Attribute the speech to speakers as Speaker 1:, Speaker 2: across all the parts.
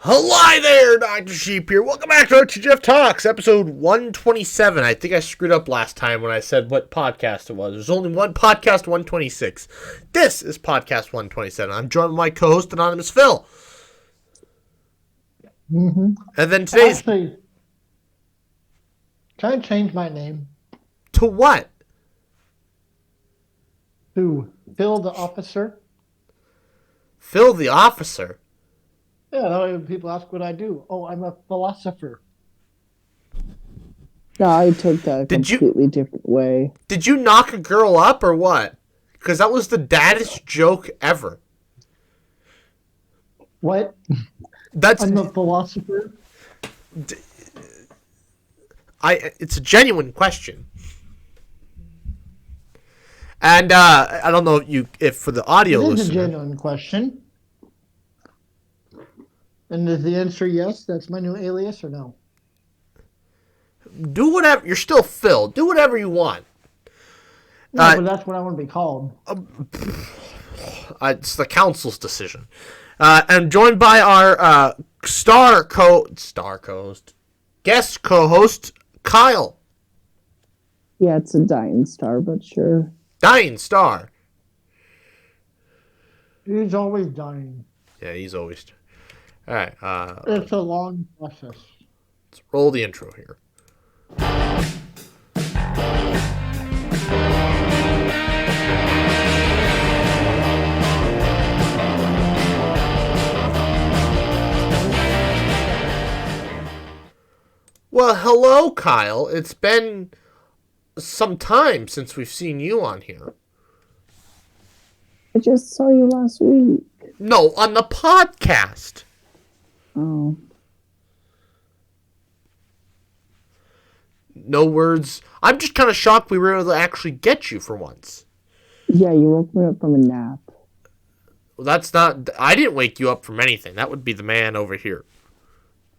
Speaker 1: Hello there, Dr. Sheep here. Welcome back to our TGIF Talks, episode 127. I think I screwed up last time when I said what podcast it was. There's only one podcast, 126. This is podcast 127. I'm joined by my co-host, Anonymous Phil.
Speaker 2: Mm-hmm.
Speaker 1: And then today's...
Speaker 2: Actually, can I change my name
Speaker 1: To what?
Speaker 2: to Phil the Officer?
Speaker 1: Phil the Officer.
Speaker 2: Yeah, that way when people ask what I do. Oh, I'm a philosopher.
Speaker 3: No, I took that a completely different way.
Speaker 1: Did you knock a girl up or what? Because that was the daddest joke ever.
Speaker 2: What?
Speaker 1: That's...
Speaker 2: I'm a philosopher?
Speaker 1: It's a genuine question. And I don't know if for the audio
Speaker 2: It is
Speaker 1: listener...
Speaker 2: a genuine question. And is the answer yes? That's my new alias or no?
Speaker 1: Do whatever. You're still Phil. Do whatever you want.
Speaker 2: No, but that's what I want to be called.
Speaker 1: It's the council's decision. And joined by our guest co-host, Kyle.
Speaker 3: Yeah, it's a dying star, but sure.
Speaker 1: Dying star.
Speaker 2: He's always dying.
Speaker 1: Yeah, he's always... All right.
Speaker 2: It's a long process.
Speaker 1: Let's roll the intro here. Well, hello, Kyle. It's been some time since we've seen you on here.
Speaker 3: I just saw you last week.
Speaker 1: No, on the podcast.
Speaker 3: Oh.
Speaker 1: No words. I'm just kind of shocked we were able to actually get you for once.
Speaker 3: Yeah, you woke me up from a nap.
Speaker 1: Well, that's not... I didn't wake you up from anything. That would be the man over here.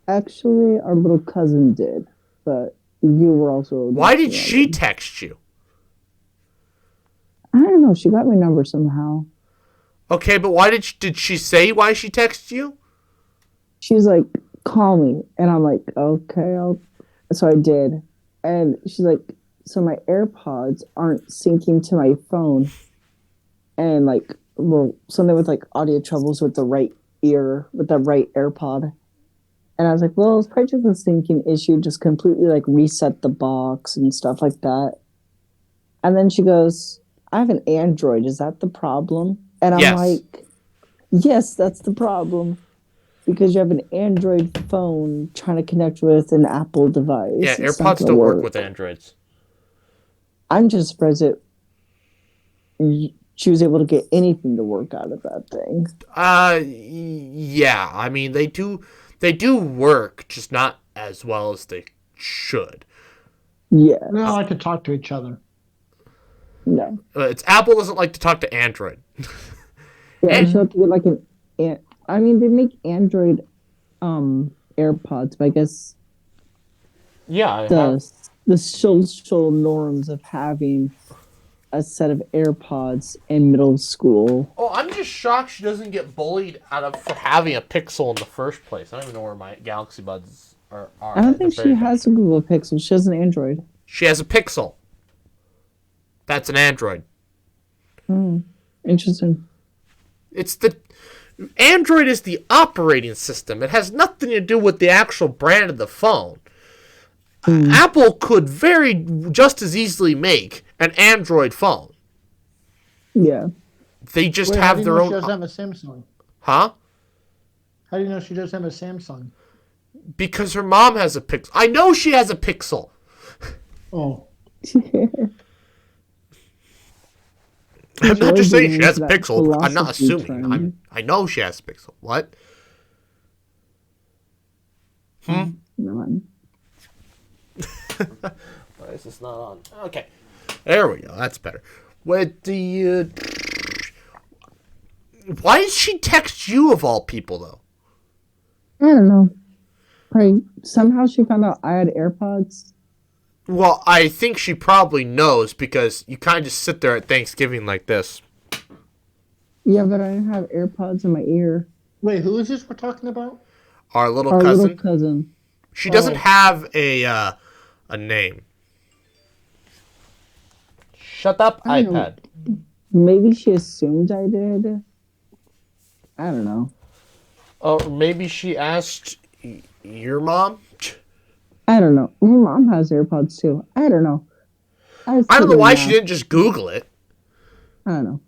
Speaker 3: Actually, our little cousin did, but you were also...
Speaker 1: Why did she text you?
Speaker 3: I don't know. She got my number somehow.
Speaker 1: Okay, but why did she say why she texted you?
Speaker 3: She's like, call me. And I'm like, okay, So I did. And she's like, so my AirPods aren't syncing to my phone. And like, well, something with like audio troubles with the right ear, with the right AirPod. And I was like, well, it's probably just a syncing issue. Just completely like reset the box and stuff like that. And then she goes, I have an Android. Is that the problem? And I'm like, yes, that's the problem. Because you have an Android phone trying to connect with an Apple device.
Speaker 1: Yeah, AirPods don't work with Androids. I'm
Speaker 3: just surprised that she was able to get anything to work out of that thing.
Speaker 1: Yeah. I mean, they do work, just not as well as they should.
Speaker 3: Yeah.
Speaker 2: They don't like to talk to each other.
Speaker 3: No.
Speaker 1: It's Apple doesn't like to talk to Android.
Speaker 3: Yeah, you have to get like I mean, they make Android AirPods, but I guess the social norms of having a set of AirPods in middle school.
Speaker 1: Oh, I'm just shocked she doesn't get bullied for having a Pixel in the first place. I don't even know where my Galaxy Buds are.
Speaker 3: I don't think she has a Google Pixel. She has an Android.
Speaker 1: She has a Pixel. That's an Android.
Speaker 3: Oh, interesting.
Speaker 1: Android is the operating system. It has nothing to do with the actual brand of the phone. Apple could just as easily make an Android phone.
Speaker 3: Yeah.
Speaker 1: They just have their own...
Speaker 2: She doesn't have a Samsung.
Speaker 1: Huh?
Speaker 2: How do you know she doesn't have a Samsung?
Speaker 1: Because her mom has a Pixel. I know she has a Pixel.
Speaker 2: Oh.
Speaker 1: I'm not just saying she has a Pixel. I'm not assuming. I know she has a Pixel. What?
Speaker 3: No.
Speaker 1: Why is this not on? Okay. There we go. That's better. What do you... Why did she text you of all people, though?
Speaker 3: I don't know. Probably somehow she found out I had AirPods.
Speaker 1: Well, I think she probably knows because you kind of just sit there at Thanksgiving like this.
Speaker 3: Yeah, but I didn't have AirPods in my ear.
Speaker 2: Wait, who is this we're talking about?
Speaker 1: Our little
Speaker 3: Our
Speaker 1: cousin.
Speaker 3: little cousin.
Speaker 1: She doesn't have a name. Shut up,
Speaker 3: I don't
Speaker 1: iPad.
Speaker 3: know. Maybe she assumed I did. I don't know.
Speaker 1: Or maybe she asked your mom?
Speaker 3: I don't know. My mom has AirPods too. I don't know.
Speaker 1: I don't know why she didn't just Google it.
Speaker 3: I don't know.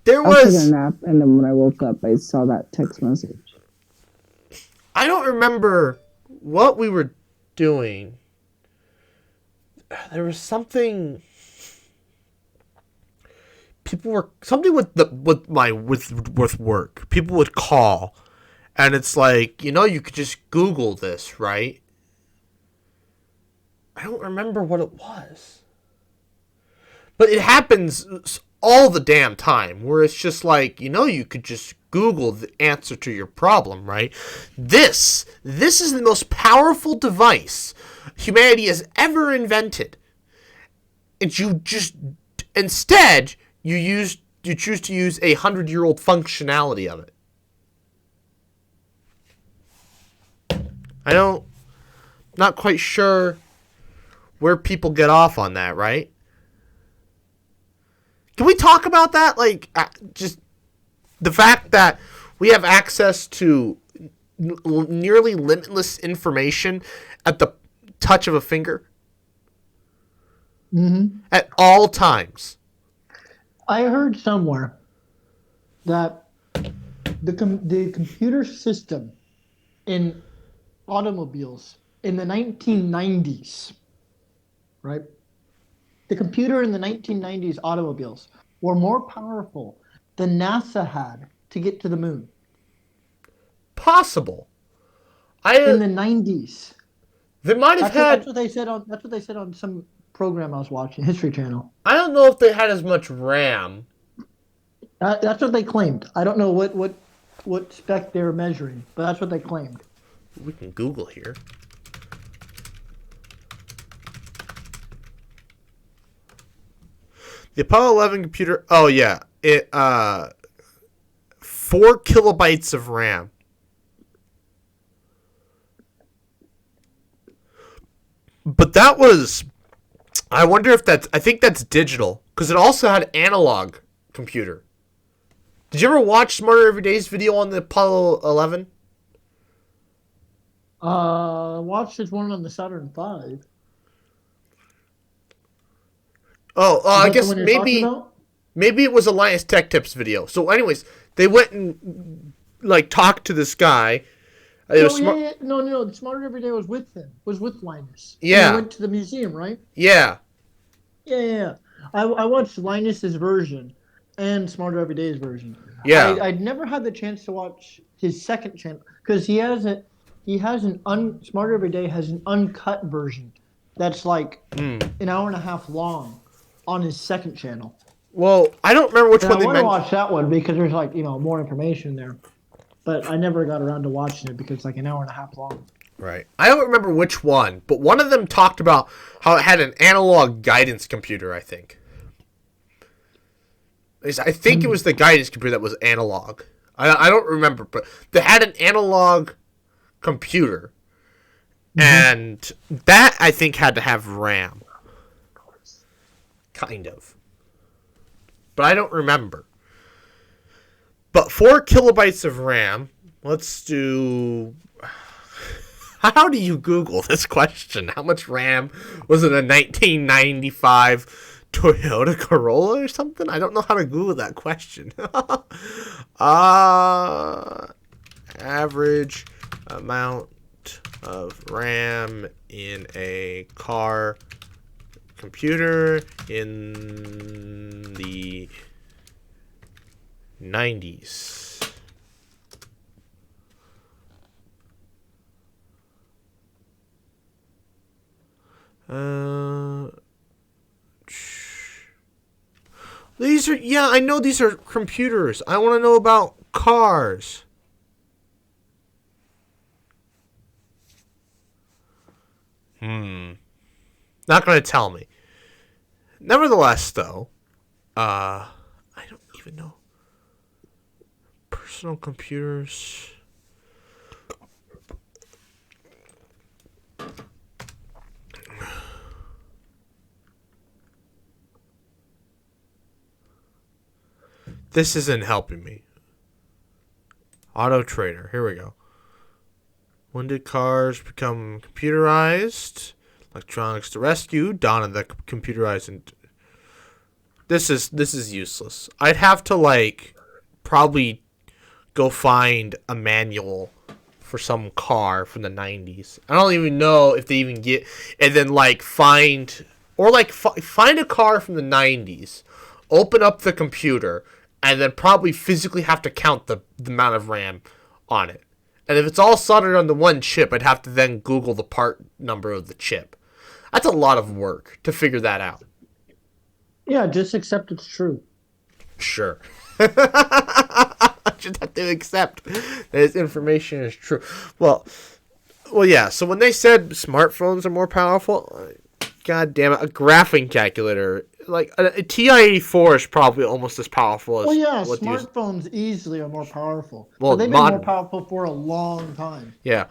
Speaker 1: There
Speaker 3: I was taking
Speaker 1: was...
Speaker 3: a nap, and then when I woke up, I saw that text message.
Speaker 1: I don't remember what we were doing. There was something... People were... Something with work. People would call. And it's like, you could just Google this, right? I don't remember what it was. But it happens all the damn time, where it's just like, you could just Google the answer to your problem, right? This is the most powerful device humanity has ever invented. And you just, instead, you choose to use 100-year-old functionality of it. Not quite sure where people get off on that, right? Can we talk about that? Like, just the fact that we have access to nearly limitless information at the touch of a finger?
Speaker 2: Mm-hmm.
Speaker 1: At all times.
Speaker 2: I heard somewhere that the computer system in automobiles in the 1990s, right? The computer in the 1990s automobiles were more powerful than NASA had to get to the moon.
Speaker 1: Possible.
Speaker 2: In the 90s.
Speaker 1: They might have had...
Speaker 2: That's what they said on some program I was watching, History Channel.
Speaker 1: I don't know if they had as much RAM.
Speaker 2: That's what they claimed. I don't know what spec they were measuring, but that's what they claimed.
Speaker 1: We can Google here. The Apollo 11 computer... Oh, yeah. It 4 kilobytes of RAM. But that was... I wonder if that's... I think that's digital. Because it also had analog computer. Did you ever watch Smarter Every Day's video on the Apollo 11?
Speaker 2: Watched this one on the Saturn V.
Speaker 1: I guess maybe it was a Linus Tech Tips video. So, anyways, they went and talked to this guy.
Speaker 2: No, Smarter Every Day was with him. Was with Linus.
Speaker 1: Yeah.
Speaker 2: They went to the museum, right?
Speaker 1: Yeah.
Speaker 2: Yeah. I watched Linus's version and Smarter Every Day's version.
Speaker 1: Yeah.
Speaker 2: I'd never had the chance to watch his second channel because Smarter Every Day has an uncut version that's like an hour and a half long on his second channel.
Speaker 1: Well, I don't remember which one they mentioned.
Speaker 2: I want to watch that one because there's more information there. But I never got around to watching it because it's like an hour and a half long.
Speaker 1: Right. I don't remember which one, but one of them talked about how it had an analog guidance computer, I think. I think it was the guidance computer that was analog. I don't remember, but they had an analog computer. And that, I think, had to have RAM. Kind of. But I don't remember. But 4 kilobytes of RAM. Let's do... How do you Google this question? How much RAM was in a 1995 Toyota Corolla or something? I don't know how to Google that question. Average amount of RAM in a car computer in the 90s. These are, yeah, I know these are computers. I want to know about cars. Not going to tell me. Nevertheless, though, I don't even know. Personal computers. This isn't helping me. Auto Trader. Here we go. When did cars become computerized? Electronics to rescue. Dawn of the computerized. This is useless. I'd have to like probably go find a manual for some car from the 90s. I don't even know if they even get, and then like find a car from the 90s, open up the computer, and then probably physically have to count the amount of RAM on it. And if it's all soldered onto one chip, I'd have to then Google the part number of the chip. That's a lot of work to figure that out.
Speaker 2: Yeah, just accept it's true.
Speaker 1: Sure. I just have to accept that this information is true. Well, yeah. So when they said smartphones are more powerful, god damn it, a graphing calculator, like a TI-84 is probably almost as powerful as.
Speaker 2: Well, yeah, smartphones easily are more powerful.
Speaker 1: Well,
Speaker 2: but they've been more powerful for a long time.
Speaker 1: Yeah.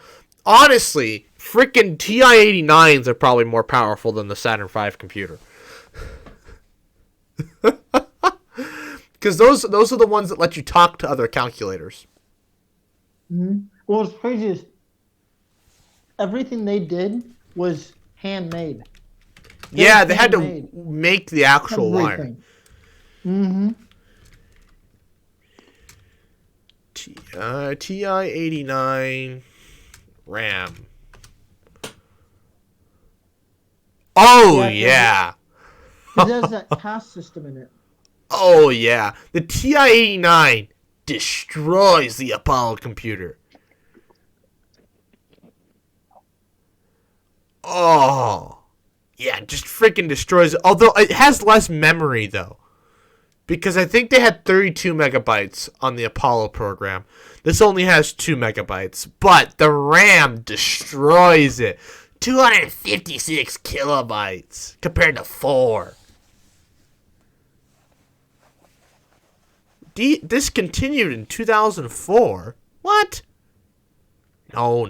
Speaker 1: Honestly, freaking TI-89s are probably more powerful than the Saturn V computer. Because those are the ones that let you talk to other calculators.
Speaker 2: Mm-hmm. Well, what's crazy is everything they did was handmade.
Speaker 1: Yeah, they had to make the actual wire.
Speaker 2: Mm-hmm.
Speaker 1: TI-89 RAM. Oh, yeah.
Speaker 2: It has that task system in it.
Speaker 1: Oh, yeah. The TI-89 destroys the Apollo computer. Oh. Yeah, just freaking destroys it. Although it has less memory, though. Because I think they had 32 megabytes on the Apollo program. This only has 2 megabytes. But the RAM destroys it. 256 kilobytes compared to 4. Discontinued in 2004? What? No.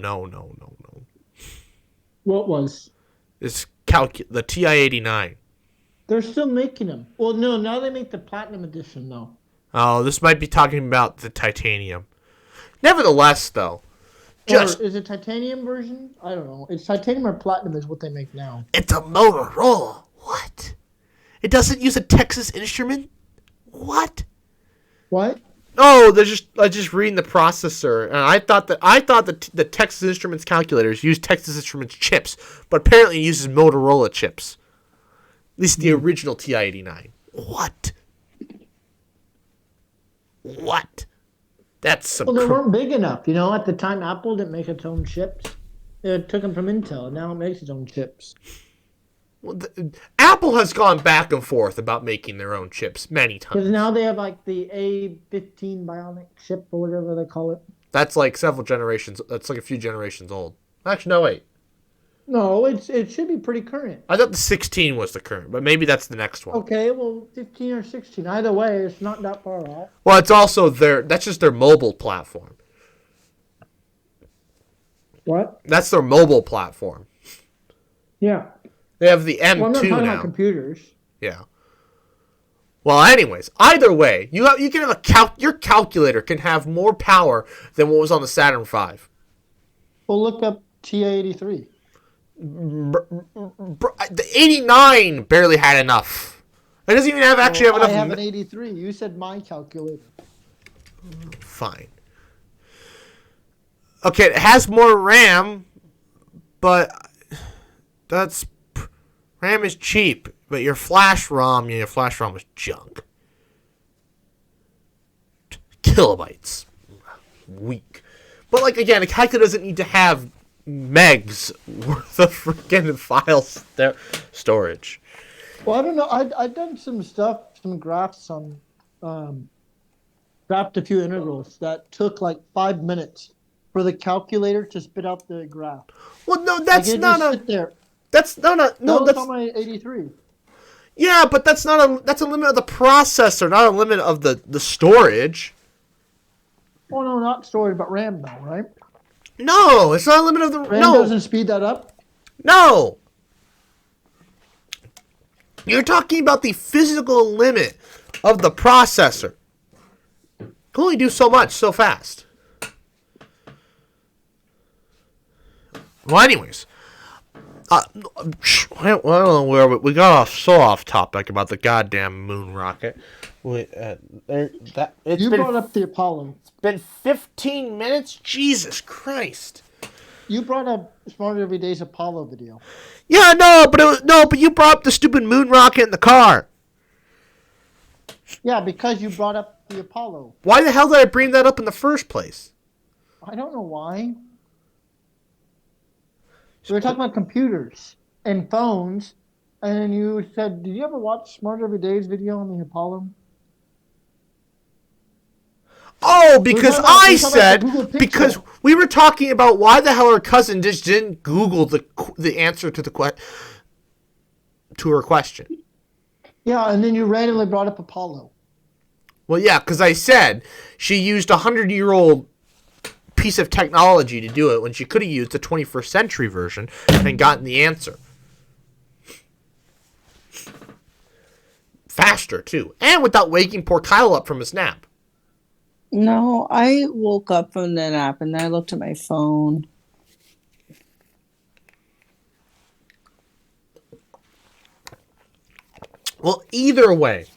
Speaker 2: What was?
Speaker 1: It's the TI-89.
Speaker 2: They're still making them. Well, no, now they make the Platinum Edition, though.
Speaker 1: Oh, this might be talking about the titanium. Nevertheless, though.
Speaker 2: Or is it titanium version? I don't know. It's titanium or platinum is what they make now.
Speaker 1: It's a Motorola. What? It doesn't use a Texas Instrument? What?
Speaker 2: What?
Speaker 1: Oh, I just reading the processor, and I thought that the Texas Instruments calculators use Texas Instruments chips, but apparently it uses Motorola chips. At least the original TI-89. What? That's some.
Speaker 2: Well, they weren't big enough. You know, at the time, Apple didn't make its own chips. It took them from Intel, and now it makes its own chips.
Speaker 1: Well, Apple has gone back and forth about making their own chips many times.
Speaker 2: Because now they have like the A15 Bionic chip or whatever they call it.
Speaker 1: That's like several generations. That's like a few generations old. Actually, no, wait.
Speaker 2: No, it should be pretty current.
Speaker 1: I thought the 16 was the current, but maybe that's the next one.
Speaker 2: Okay, well, 15 or 16. Either way, it's not that far off.
Speaker 1: Well, it's also that's just their mobile platform.
Speaker 2: What?
Speaker 1: That's their mobile platform.
Speaker 2: Yeah.
Speaker 1: They have the M2
Speaker 2: well, I'm not talking
Speaker 1: now.
Speaker 2: about computers.
Speaker 1: Yeah. Well, anyways, either way, you can have your calculator can have more power than what was on the Saturn V.
Speaker 2: Well, look up TI-83.
Speaker 1: The 89 barely had enough. It doesn't even have have enough.
Speaker 2: I have an 83. You said my calculator.
Speaker 1: Fine. Okay, it has more RAM, but RAM is cheap. But your flash ROM is junk. Kilobytes. Weak. But like again, a calculator doesn't need to have megs worth of freaking file storage.
Speaker 2: Well, I don't know. I've done some graphs on, graphed a few integrals that took like 5 minutes for the calculator to spit out the graph.
Speaker 1: Well, no, that's
Speaker 2: like
Speaker 1: not a.
Speaker 2: there.
Speaker 1: That's not a. No, that's
Speaker 2: on my 83.
Speaker 1: Yeah, but that's not a. That's a limit of the processor, not a limit of the storage.
Speaker 2: Oh no, not storage, but RAM though, right?
Speaker 1: No, it's not a limit of the
Speaker 2: RAM
Speaker 1: no.
Speaker 2: doesn't speed that up.
Speaker 1: No. You're talking about the physical limit of the processor. Can only do so much so fast. Well, anyways, I don't know where we got off topic about the goddamn moon rocket. You
Speaker 2: brought up the Apollo.
Speaker 1: It's been 15 minutes. Jesus Christ!
Speaker 2: You brought up Smart Every Day's Apollo video.
Speaker 1: Yeah, but you brought up the stupid moon rocket in the car.
Speaker 2: Yeah, because you brought up the Apollo.
Speaker 1: Why the hell did I bring that up in the first place?
Speaker 2: I don't know why. We were talking about computers and phones, and then you said, "Did you ever watch Smart Every Day's video on the Apollo?"
Speaker 1: Oh, because because we were talking about why the hell her cousin just didn't Google the answer to her question.
Speaker 2: Yeah, and then you randomly brought up Apollo.
Speaker 1: Well, yeah, because I said she used a 100-year-old piece of technology to do it when she could have used the 21st century version and gotten the answer. Faster, too. And without waking poor Kyle up from his nap.
Speaker 3: No, I woke up from the nap and then I looked at my phone.
Speaker 1: Well, either way.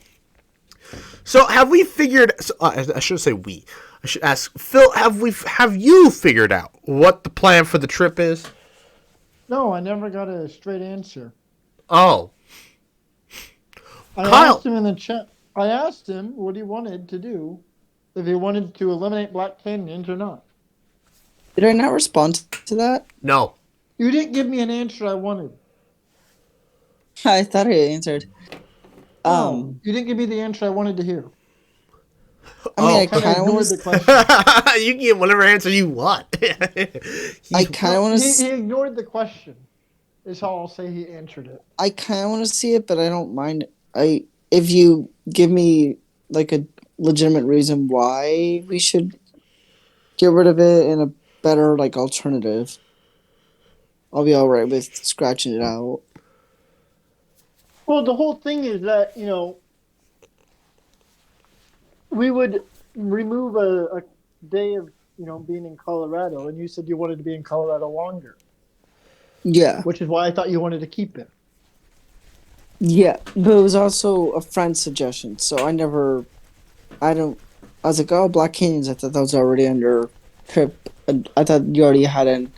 Speaker 1: So have we figured... I shouldn't say we. I should ask Phil, have you figured out what the plan for the trip is?
Speaker 2: No, I never got a straight answer.
Speaker 1: Oh.
Speaker 2: I asked him in the chat. I asked him what he wanted to do, if he wanted to eliminate Black Canyons or not.
Speaker 3: Did I not respond to that?
Speaker 1: No.
Speaker 2: You didn't give me an answer I wanted.
Speaker 3: I thought I answered.
Speaker 2: You didn't give me the answer I wanted to hear.
Speaker 3: I mean, I kind of
Speaker 2: ignored the question.
Speaker 1: You can give whatever answer you want.
Speaker 3: I kind of want to.
Speaker 2: He ignored the question. Is how I'll say he answered it.
Speaker 3: I kind of want to see it, but I don't mind. If you give me like a legitimate reason why we should get rid of it and a better like alternative, I'll be all right with scratching it out.
Speaker 2: Well, the whole thing is that, we would remove a day of, being in Colorado, and you said you wanted to be in Colorado longer.
Speaker 3: Yeah.
Speaker 2: Which is why I thought you wanted to keep it.
Speaker 3: Yeah, but it was also a friend's suggestion, so I was like, oh, Black Canyons, I thought that was already under trip. I thought you already had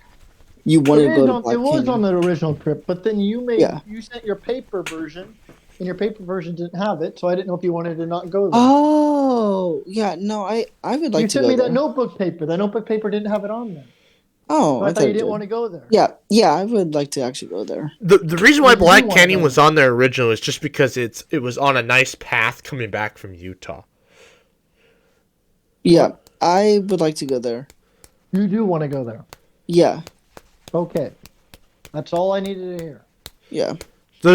Speaker 3: you wanted to go to Black Canyon.
Speaker 2: It was on the original trip, but then you sent your paper version, and your paper version didn't have it, so I didn't know if you wanted to not go there.
Speaker 3: Oh, yeah, no, I would like to go there.
Speaker 2: You sent me that notebook paper. That notebook paper didn't have it on there.
Speaker 3: Oh,
Speaker 2: so I thought you didn't want to go there.
Speaker 3: Yeah, I would like to actually go there.
Speaker 1: The reason why Black Canyon was on there originally is just because it was on a nice path coming back from Utah.
Speaker 3: Yeah, I would like to go there.
Speaker 2: You do want to go there?
Speaker 3: Yeah.
Speaker 2: Okay. That's all I needed to hear.
Speaker 3: Yeah.
Speaker 1: So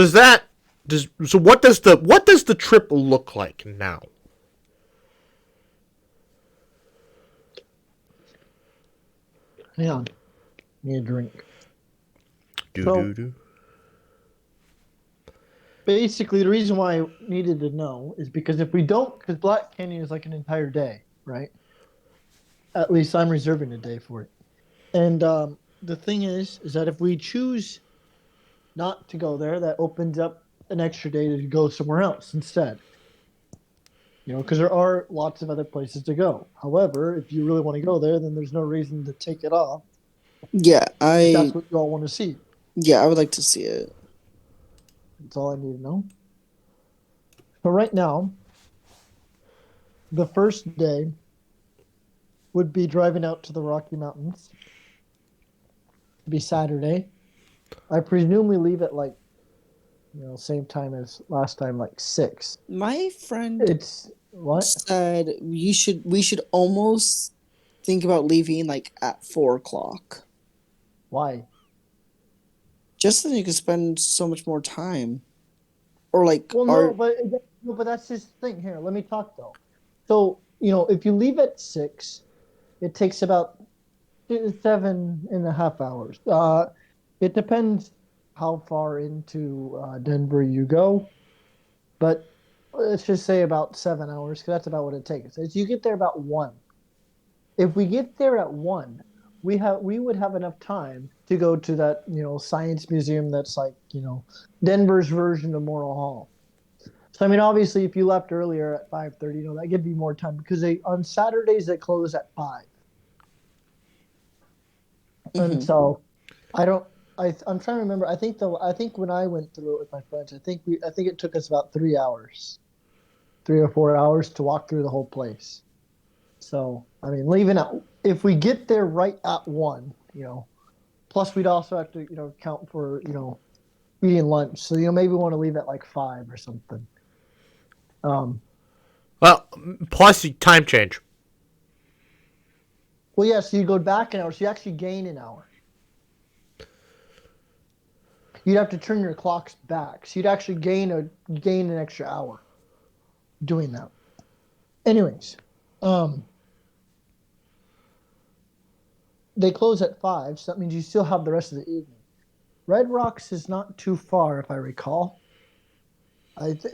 Speaker 1: what does the trip look like now?
Speaker 2: Hang on. Need a drink. Basically, the reason why I needed to know is because because Black Canyon is like an entire day, right? At least I'm reserving a day for it. And the thing is that if we choose not to go there, that opens up an extra day to go somewhere else instead. Because there are lots of other places to go. However, if you really want to go there, then there's no reason to take it off.
Speaker 3: Yeah,
Speaker 2: if that's what you all want to see.
Speaker 3: Yeah, I would like to see it.
Speaker 2: That's all I need to know. So right now, the first day would be driving out to the Rocky Mountains. It'd be Saturday. I presume we leave at same time as last time, 6.
Speaker 3: My friend said we should almost think about leaving at 4 o'clock.
Speaker 2: Why?
Speaker 3: Just so you can spend so much more time. Or
Speaker 2: but that's his thing. Here, let me talk though. So, if you leave at 6, it takes about 7.5 hours. It depends how far into Denver you go, but let's just say about 7 hours, because that's about what it takes. As you get there about 1. If we get there at 1, we would have enough time to go to that, science museum that's like, Denver's version of Morrill Hall. So I mean, obviously, if you left earlier at 5:30, that gives you more time because on Saturdays they close at 5. And so I don't. I'm trying to remember. I think when I went through it with my friends, I think it took us about 3 hours, 3 or 4 hours to walk through the whole place. So I mean, if we get there right at 1, plus we'd also have to count for eating lunch. So maybe we want to leave at like 5 or something.
Speaker 1: Well, plus the time change.
Speaker 2: Well, yeah. So you go back an hour. So you actually gain an hour. You'd have to turn your clocks back. So you'd actually gain an extra hour doing that. Anyways, they close at 5, so that means you still have the rest of the evening. Red Rocks is not too far, if I recall.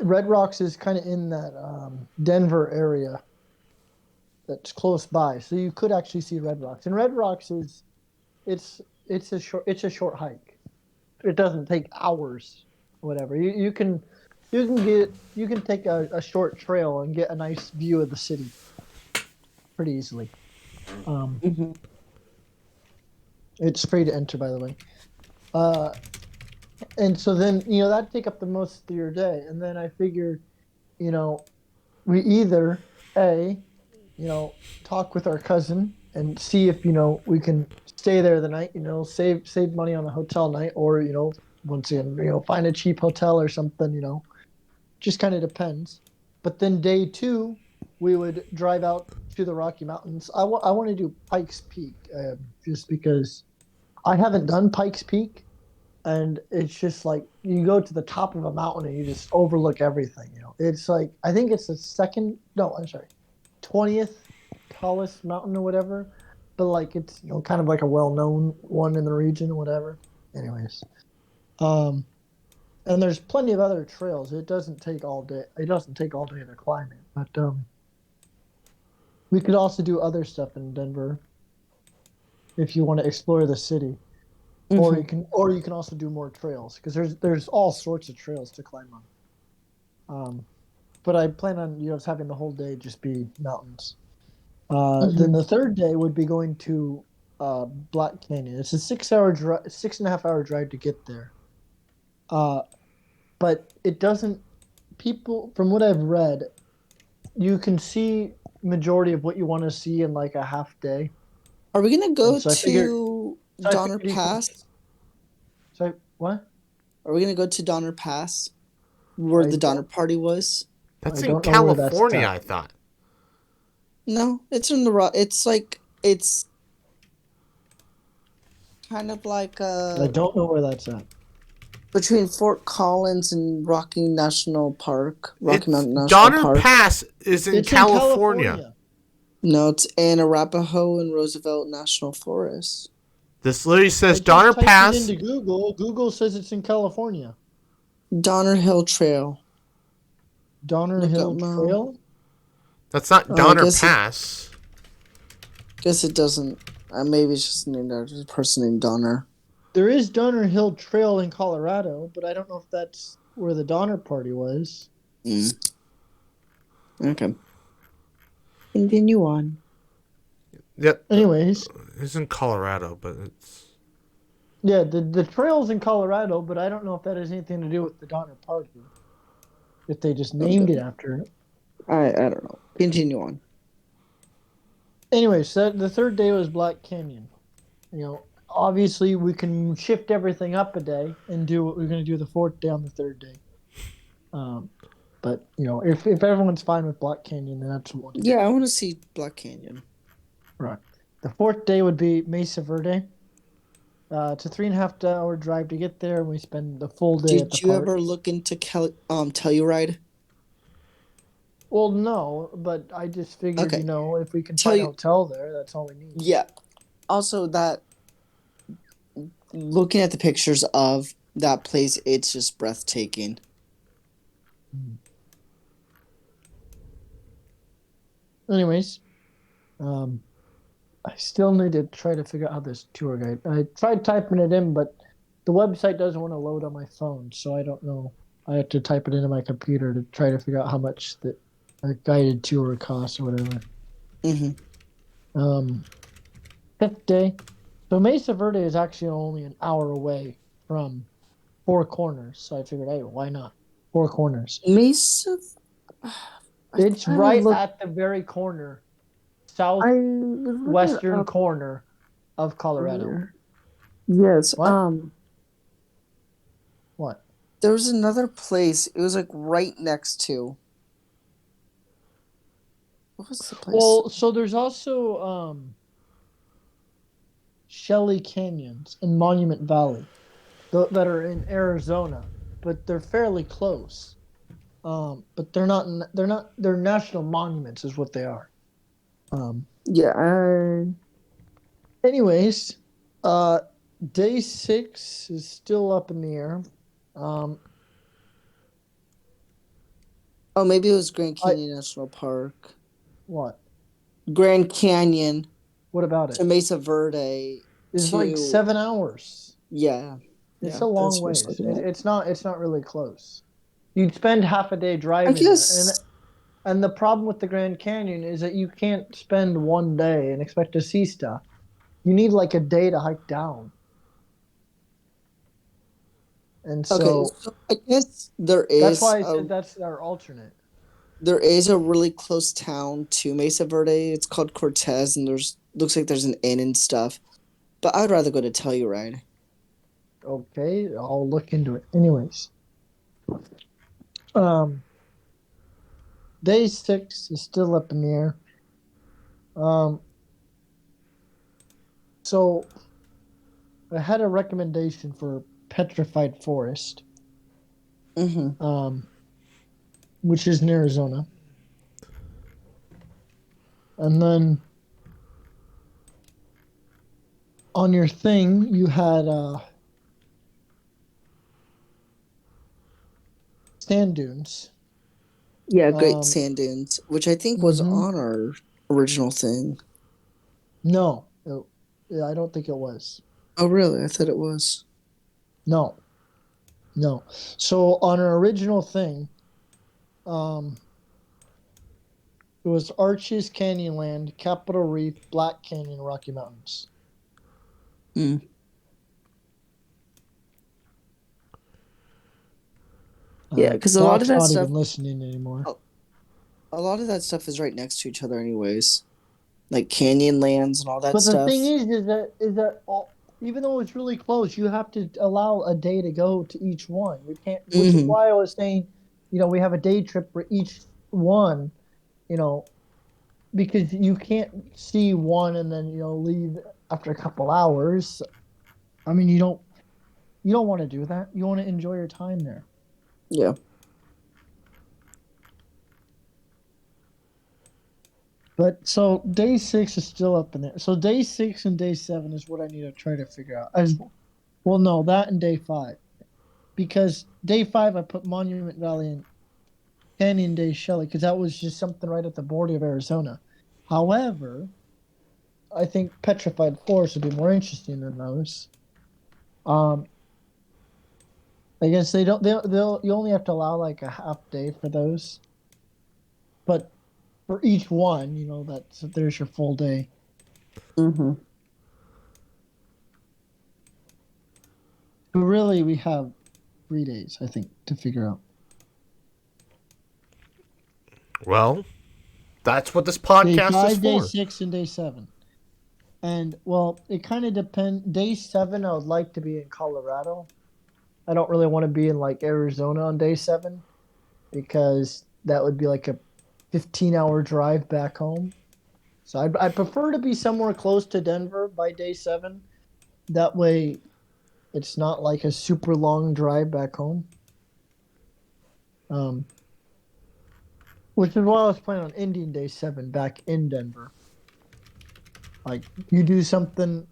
Speaker 2: Red Rocks is kind of in that Denver area that's close by, so you could actually see Red Rocks. And Red Rocks it's a short hike. It doesn't take hours, whatever. You can take a short trail and get a nice view of the city pretty easily. It's free to enter, by the way. And so then that'd take up the most of your day, and then I figured, we either talk with our cousin and see if we can stay there the night, save money on a hotel night, or once again find a cheap hotel or something, just kind of depends. But then day 2 we would drive out to the Rocky Mountains. I want to do Pikes Peak, just because I haven't done Pikes Peak, and it's just like you go to the top of a mountain and you just overlook everything. It's like, I think it's the 20th tallest mountain or whatever, but like it's kind of like a well-known one in the region or whatever. Anyways, and there's plenty of other trails. It doesn't take all day. It doesn't take all day to climb it, but we could also do other stuff in Denver if you want to explore the city. Or you can also do more trails, because there's all sorts of trails to climb on. But I plan on having the whole day just be mountains. Then the third day would be going to Black Canyon. It's a 6.5 hour drive to get there. But it doesn't. People, from what I've read, you can see majority of what you want to see in like a half day.
Speaker 4: Are we gonna go to Donner Pass?
Speaker 2: So what?
Speaker 4: Are we gonna go to Donner Pass, where the Donner Party was?
Speaker 1: That's in California, I thought.
Speaker 4: No, it's in the. It's kind of like
Speaker 2: I don't know where that's at.
Speaker 4: Between Fort Collins and Rocky Mountain National Park.
Speaker 1: Donner Pass is in California.
Speaker 4: No, it's in Arapahoe and Roosevelt National Forest.
Speaker 1: This literally says Donner Pass.
Speaker 2: Into Google. Google says it's in California.
Speaker 4: Donner Hill Trail.
Speaker 2: Donner Hill Trail?
Speaker 1: That's not Donner Pass.
Speaker 4: Guess it doesn't. Maybe it's just named after a person named Donner.
Speaker 2: There is Donner Hill Trail in Colorado, but I don't know if that's where the Donner Party was.
Speaker 4: Okay. Continue on.
Speaker 1: Yep.
Speaker 2: Anyways.
Speaker 1: It's in Colorado, but it's...
Speaker 2: Yeah, the trail's in Colorado, but I don't know if that has anything to do with the Donner Party. If they just named it after it.
Speaker 4: I don't know. Continue on.
Speaker 2: Anyways, so the third day was Black Canyon. Obviously we can shift everything up a day and do what we're going to do the fourth day on the third day. But if everyone's fine with Black Canyon, then that's what we'll do.
Speaker 4: Yeah, I want to see Black Canyon.
Speaker 2: Right. The fourth day would be Mesa Verde. It's a 3.5 hour drive to get there, and we spend the full day at the park.
Speaker 4: Did you ever look into Telluride?
Speaker 2: Well, no, but I just figured, if we can find a hotel there, that's all we need.
Speaker 4: Yeah. Also, looking at the pictures of that place, it's just breathtaking.
Speaker 2: Anyways, um, I still need to try to figure out how this tour guide. I tried typing it in, but the website doesn't want to load on my phone, so I don't know. I have to type it into my computer to try to figure out how much a guided tour costs or whatever.
Speaker 4: Mm-hmm.
Speaker 2: Um, Fifth day. So Mesa Verde is actually only an hour away from Four Corners. So I figured, hey, why not? Four Corners.
Speaker 4: Mesa. I
Speaker 2: It's
Speaker 4: thought I
Speaker 2: right
Speaker 4: looked.
Speaker 2: at the very corner,
Speaker 3: I was looking
Speaker 2: southwestern
Speaker 3: up
Speaker 2: corner of Colorado.
Speaker 3: earlier. Yes.
Speaker 2: What? What?
Speaker 4: There was another place. It was like right next to. What was the place?
Speaker 2: Well, so there's also Shelley Canyons and Monument Valley that are in Arizona, but they're fairly close. But they're not. They're not. They're national monuments, is what they are.
Speaker 3: Yeah.
Speaker 2: Anyways, uh, day 6 is still up in the air. Um,
Speaker 4: Oh, maybe it was Grand
Speaker 2: I
Speaker 4: Canyon National Park.
Speaker 2: what?
Speaker 4: Grand Canyon
Speaker 2: What about
Speaker 4: to
Speaker 2: it?
Speaker 4: Mesa Verde
Speaker 2: It's like
Speaker 4: to
Speaker 2: 7 hours.
Speaker 4: yeah,
Speaker 2: It's
Speaker 4: yeah.
Speaker 2: a long
Speaker 4: That's what I was
Speaker 2: ways.
Speaker 4: looking at.
Speaker 2: It's not. It's not really close. You'd spend half a day
Speaker 4: I
Speaker 2: driving there,
Speaker 4: guess
Speaker 2: and the problem with the Grand Canyon is that you can't spend one day and expect to see stuff. You need like a day to hike down, and
Speaker 4: okay.
Speaker 2: so
Speaker 4: So I guess
Speaker 2: that's why I said that's our alternate.
Speaker 4: there is a really close town to Mesa Verde. It's called Cortez, and there's looks like there's an inn and stuff. But I'd rather go to Telluride.
Speaker 2: Okay, I'll look into it. Anyways, um, day 6 is still up in the air. Um, so I had a recommendation for Petrified Forest,
Speaker 4: Mm-hmm.
Speaker 2: which is in Arizona, and then on your thing you had sand dunes.
Speaker 4: Yeah, Great
Speaker 2: Um,
Speaker 4: Sand Dunes, which I think was
Speaker 2: hmm
Speaker 4: on our original thing.
Speaker 2: No, yeah, I don't think it was.
Speaker 4: Oh, really? I thought it was.
Speaker 2: No, no. So on our original thing, um, it was Arches, Canyonland, Capitol Reef, Black Canyon, Rocky Mountains.
Speaker 4: Mm. Yeah, because a lot of
Speaker 2: Doc's
Speaker 4: that
Speaker 2: not
Speaker 4: stuff,
Speaker 2: even listening anymore.
Speaker 4: a lot of that stuff is right next to each other, anyways. Like canyon lands and all that
Speaker 2: But the thing
Speaker 4: stuff.
Speaker 2: is that even though it's really close, you have to allow a day to go to each one. We can't, which is
Speaker 4: Mm-hmm.
Speaker 2: why I was saying, we have a day trip for each one, you know, because you can't see one and then leave after a couple hours. I mean, you don't want to do that. You want to enjoy your time there.
Speaker 4: Yeah.
Speaker 2: But so day 6 is still up in there. So day 6 and day 7 is what I need to try to figure out. As well, no, that and day 5, because day 5 I put Monument Valley and Canyon Day Shelley because that was just something right at the border of Arizona. However, I think Petrified Forest would be more interesting than those. Um, I guess they don't. They'll. You only have to allow like a half day for those, but for each one, there's your full day.
Speaker 4: Mm-hmm.
Speaker 2: But really, we have 3 days, I think, to figure out.
Speaker 1: Well, that's what this
Speaker 2: Day
Speaker 1: podcast is
Speaker 2: 5, day
Speaker 1: for.
Speaker 2: 6, and day 7. And well, it kind of depends. Day 7, I would like to be in Colorado. I don't really want to be in like Arizona on day 7 because that would be like a 15-hour drive back home. So I'd prefer to be somewhere close to Denver by day 7. That way, it's not like a super long drive back home. Um, which is why I was planning on ending day 7 back in Denver. Like you do something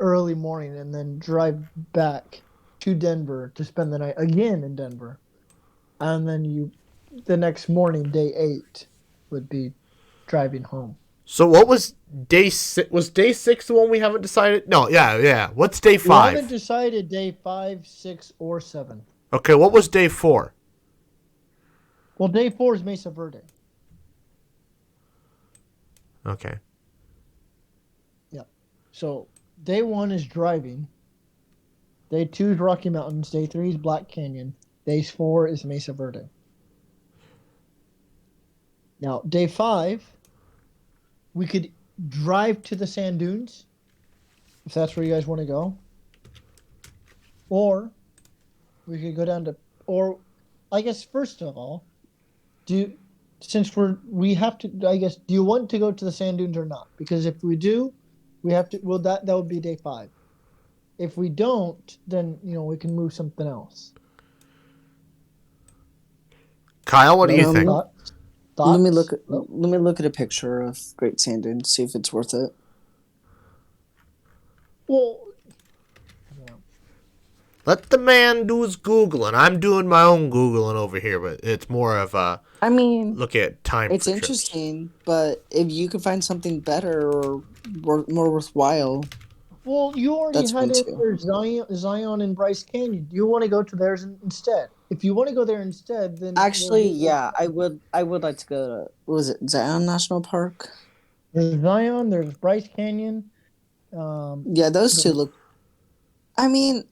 Speaker 2: early morning and then drive back to Denver to spend the night again in Denver, and then the next morning, day 8, would be driving home.
Speaker 1: So what was day 6? Was day 6 the one we haven't decided? No, yeah. What's day
Speaker 2: We
Speaker 1: 5?
Speaker 2: haven't decided day 5, 6, or 7.
Speaker 1: Okay, what was day 4?
Speaker 2: Well, day 4 is Mesa Verde.
Speaker 1: Okay.
Speaker 2: Yep. So day 1 is driving. Day 2 is Rocky Mountains. Day 3 is Black Canyon. Day 4 is Mesa Verde. Now, day 5, we could drive to the sand dunes, if that's where you guys want to go. Or we could go down to, or I guess first of all, do you want to go to the sand dunes or not? Because if we do, we have to. Well, that would be day 5. If we don't, then we can move something else.
Speaker 1: Kyle, what do you think?
Speaker 2: Thoughts?
Speaker 4: Let me look at a picture of Great Sand Dunes, see if it's worth it.
Speaker 2: Well,
Speaker 1: Let the man do his Googling. I'm doing my own Googling over here, but it's more of a look at time.
Speaker 4: It's interesting, but if you can find something better or more worthwhile.
Speaker 2: Well, you already had it for Zion and Bryce Canyon. Do you want to go to theirs instead? If you want to go there instead, then
Speaker 4: actually, yeah, I would like to go to. What was it, Zion National Park?
Speaker 2: There's Zion. There's Bryce Canyon.
Speaker 4: Yeah, those two look. I mean,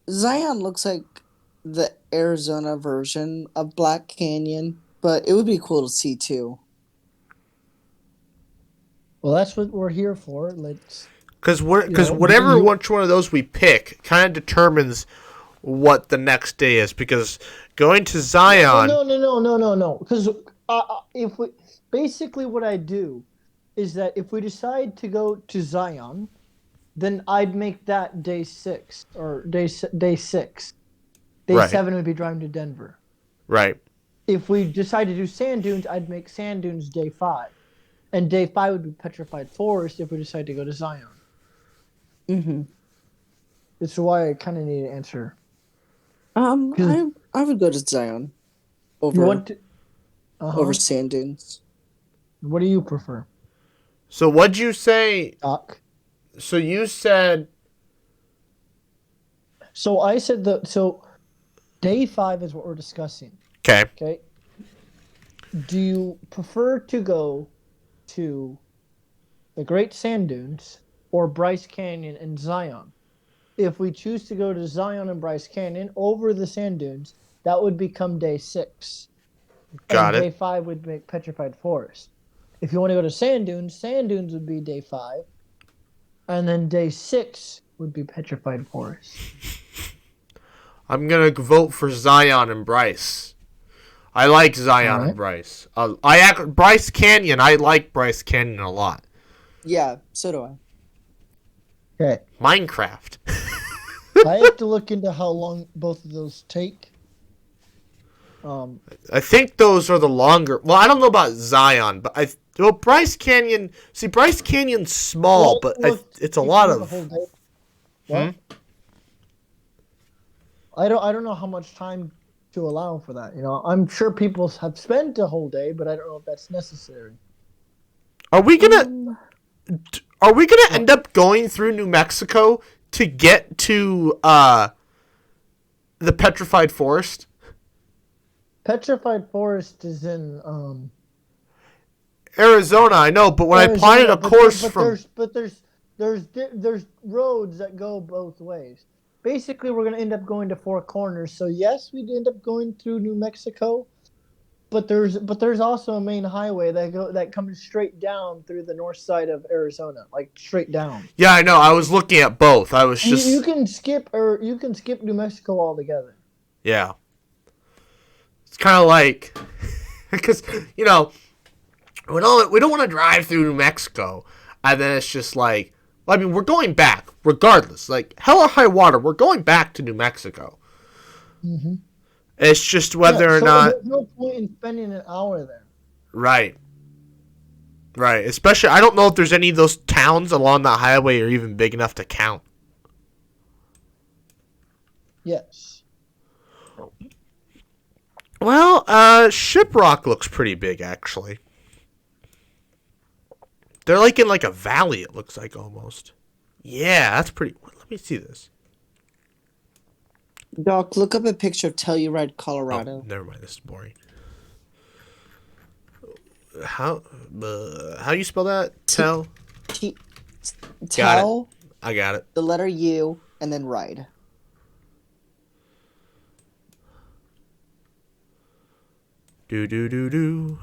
Speaker 4: Zion looks like the Arizona version of Black Canyon, but it would be cool to see too.
Speaker 2: Well, that's what we're here for. Let's.
Speaker 1: Because which one of those we pick kind of determines what the next day is. Because going to Zion.
Speaker 2: No. Because if we basically what I do is that if we decide to go to Zion, then I'd make that day 6 or day 6. Day
Speaker 1: Right.
Speaker 2: 7 would be driving to Denver.
Speaker 1: Right.
Speaker 2: If we decide to do sand dunes, I'd make sand dunes day 5, and day 5 would be Petrified Forest if we decide to go to Zion.
Speaker 4: Mm-hmm.
Speaker 2: This is why I kind of need an answer.
Speaker 4: I would go to Zion over sand dunes.
Speaker 2: What do you prefer?
Speaker 1: So what'd you say?
Speaker 2: Doc.
Speaker 1: So you said.
Speaker 2: So I said so day 5 is what we're discussing.
Speaker 1: Okay.
Speaker 2: Okay. Do you prefer to go to the Great Sand Dunes or Bryce Canyon and Zion? If we choose to go to Zion and Bryce Canyon over the sand dunes, that would become day 6.
Speaker 1: Got
Speaker 2: and
Speaker 1: it.
Speaker 2: Day 5 would make Petrified Forest. If you want to go to sand dunes would be day 5. And then day 6 would be Petrified Forest.
Speaker 1: I'm going to vote for Zion and Bryce. I like Zion and Bryce. Bryce Canyon, I like Bryce Canyon a lot.
Speaker 4: Yeah, so do I.
Speaker 2: Okay.
Speaker 1: Minecraft.
Speaker 2: I have to look into how long both of those take.
Speaker 1: I think those are the longer. Well, I don't know about Zion, but Bryce Canyon. See, Bryce Canyon's small, but it's a lot of.
Speaker 2: Well, I don't know how much time to allow for that. I'm sure people have spent a whole day, but I don't know if that's necessary.
Speaker 1: Are we gonna end up going through New Mexico to get to the Petrified Forest?
Speaker 2: Petrified Forest is in
Speaker 1: Arizona, I know, but when I plotted a course
Speaker 2: there's roads that go both ways. Basically, we're going to end up going to Four Corners. So yes, we'd end up going through New Mexico, but there's also a main highway that comes straight down through the north side of Arizona, like straight down.
Speaker 1: Yeah, I know. I was looking at both. I was just
Speaker 2: you can skip New Mexico altogether.
Speaker 1: Yeah. It's kind of like because we don't want to drive through New Mexico, and then it's just like. I mean, we're going back, regardless. Like, hell or high water, we're going back to New Mexico.
Speaker 2: Mm-hmm.
Speaker 1: It's just whether or not...
Speaker 2: There's no point in spending an hour there.
Speaker 1: Right. Right. Especially, I don't know if there's any of those towns along that highway are even big enough to count.
Speaker 2: Yes.
Speaker 1: Well, Shiprock looks pretty big, actually. They're like in like a valley, it looks like almost. Yeah, that's pretty. Let me see this.
Speaker 4: Doc, look up a picture of Telluride,
Speaker 1: Oh,
Speaker 4: Colorado.
Speaker 1: never mind. This is boring. How you spell that? Tell.
Speaker 4: T-
Speaker 1: Got
Speaker 4: Tell
Speaker 1: it. I got it.
Speaker 4: the letter U and then ride.
Speaker 1: Do.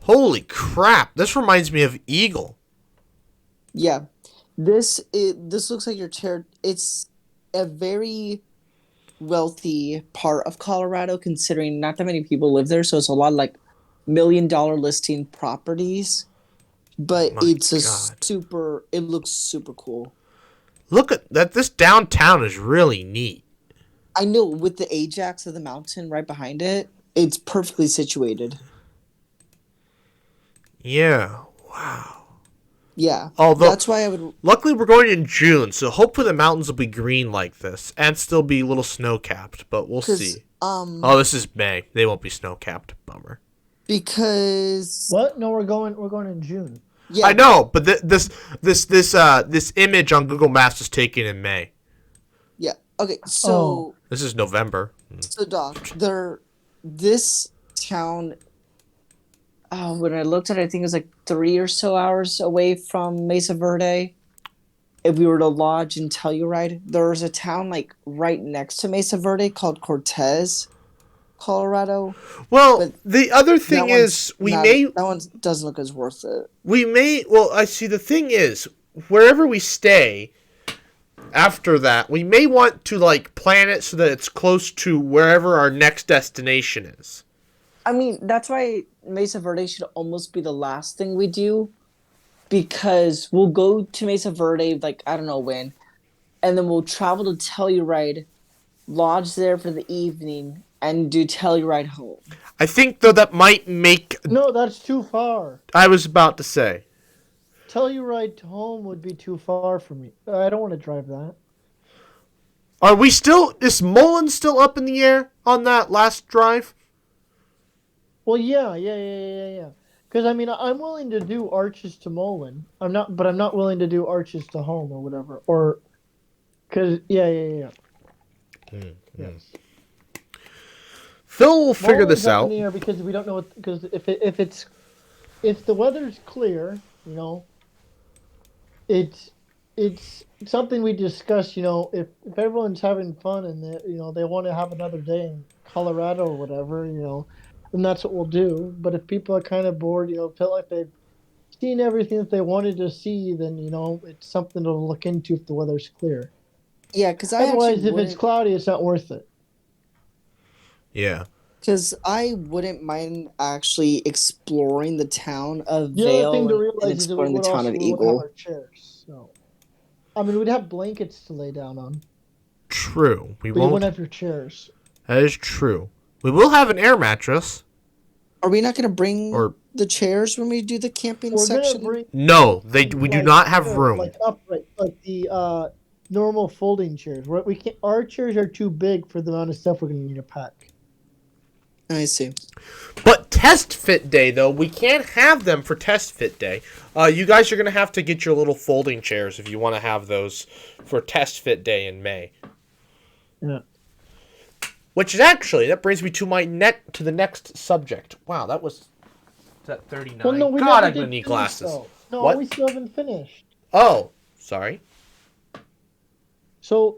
Speaker 1: Holy crap! This reminds me of Eagle.
Speaker 4: Yeah, this looks like your chair. It's a very wealthy part of Colorado, considering not that many people live there. So it's a lot of like $1 million listing properties. But
Speaker 1: My
Speaker 4: it's a
Speaker 1: God.
Speaker 4: super. It looks super cool.
Speaker 1: Look at that! This downtown is really neat.
Speaker 4: I know with the Ajax of the mountain right behind it, it's perfectly situated.
Speaker 1: Yeah. Wow.
Speaker 4: Yeah,
Speaker 1: Although,
Speaker 4: that's why I would.
Speaker 1: luckily we're going in June, so hopefully the mountains will be green like this and still be a little snow capped. But we'll see. Oh, this is May. They won't be snow capped. Bummer.
Speaker 4: Because
Speaker 2: What? No, we're going in June.
Speaker 4: yeah,
Speaker 1: I know, but this image on Google Maps was taken in May.
Speaker 4: yeah. Okay, so
Speaker 1: This is November.
Speaker 4: Doc, this town. When I looked at it, I think it was like 3 or so hours away from Mesa Verde. If we were to lodge in Telluride, there's a town like right next to Mesa Verde called Cortez, Colorado.
Speaker 1: Well,
Speaker 4: But
Speaker 1: the other thing is
Speaker 4: that one doesn't look as worth it.
Speaker 1: well, I see. The thing is, wherever we stay after that, we may want to like plan it so that it's close to wherever our next destination is.
Speaker 4: I mean, that's why Mesa Verde should almost be the last thing we do, because we'll go to Mesa Verde like I don't know when, and then we'll travel to Telluride, lodge there for the evening, and do Telluride home.
Speaker 1: I think though that might make.
Speaker 2: No, that's too far.
Speaker 1: I was about to say.
Speaker 2: Telluride to home would be too far for me. I don't want to drive that.
Speaker 1: Are we still? Is Mullen still up in the air on that last drive?
Speaker 2: Well, yeah. Because I mean, I'm willing to do Arches to Mullen. I'm not willing to do Arches to home or whatever. Or, because yeah. Yes.
Speaker 1: Phil will figure
Speaker 2: Mullen's
Speaker 1: this
Speaker 2: up
Speaker 1: out.
Speaker 2: in the air because we don't know what, because if the weather's clear, it's something we discuss. If everyone's having fun and they want to have another day in Colorado or whatever, then that's what we'll do. But if people are kind of bored, feel like they've seen everything that they wanted to see, then it's something to look into if the weather's clear.
Speaker 4: Yeah, because
Speaker 2: Otherwise, if it's cloudy, it's not worth it.
Speaker 1: Yeah.
Speaker 4: Because I wouldn't mind actually exploring the town of
Speaker 2: The other
Speaker 4: Vale
Speaker 2: thing to
Speaker 4: and
Speaker 2: realize is that we
Speaker 4: exploring the
Speaker 2: would
Speaker 4: town
Speaker 2: also
Speaker 4: of
Speaker 2: we would have
Speaker 4: Eagle.
Speaker 2: our chairs. So, I mean, we'd have blankets to lay down on,
Speaker 1: True. We
Speaker 2: but you
Speaker 1: won't.
Speaker 2: wouldn't have your chairs.
Speaker 1: That is true. We will have an air mattress.
Speaker 4: Are we not going to bring
Speaker 1: Or
Speaker 4: the chairs when we do the camping
Speaker 2: We're
Speaker 4: section?
Speaker 2: gonna bring
Speaker 1: no, we do
Speaker 2: like,
Speaker 1: not have room.
Speaker 2: like upright, like the normal folding chairs. We can't. Our chairs are too big for the amount of stuff we're gonna need to pack.
Speaker 4: I see.
Speaker 1: But test fit day though, we can't have them for test fit day. You guys are gonna have to get your little folding chairs if you want to have those for test fit day in May.
Speaker 2: Yeah.
Speaker 1: Which is actually that brings me to the next subject. Wow, is that 39.
Speaker 2: Well, no, we
Speaker 1: God,
Speaker 2: never
Speaker 1: I'm gonna
Speaker 2: did
Speaker 1: need
Speaker 2: finish,
Speaker 1: glasses.
Speaker 2: though. No,
Speaker 1: What?
Speaker 2: we still haven't finished.
Speaker 1: Oh, sorry.
Speaker 2: So,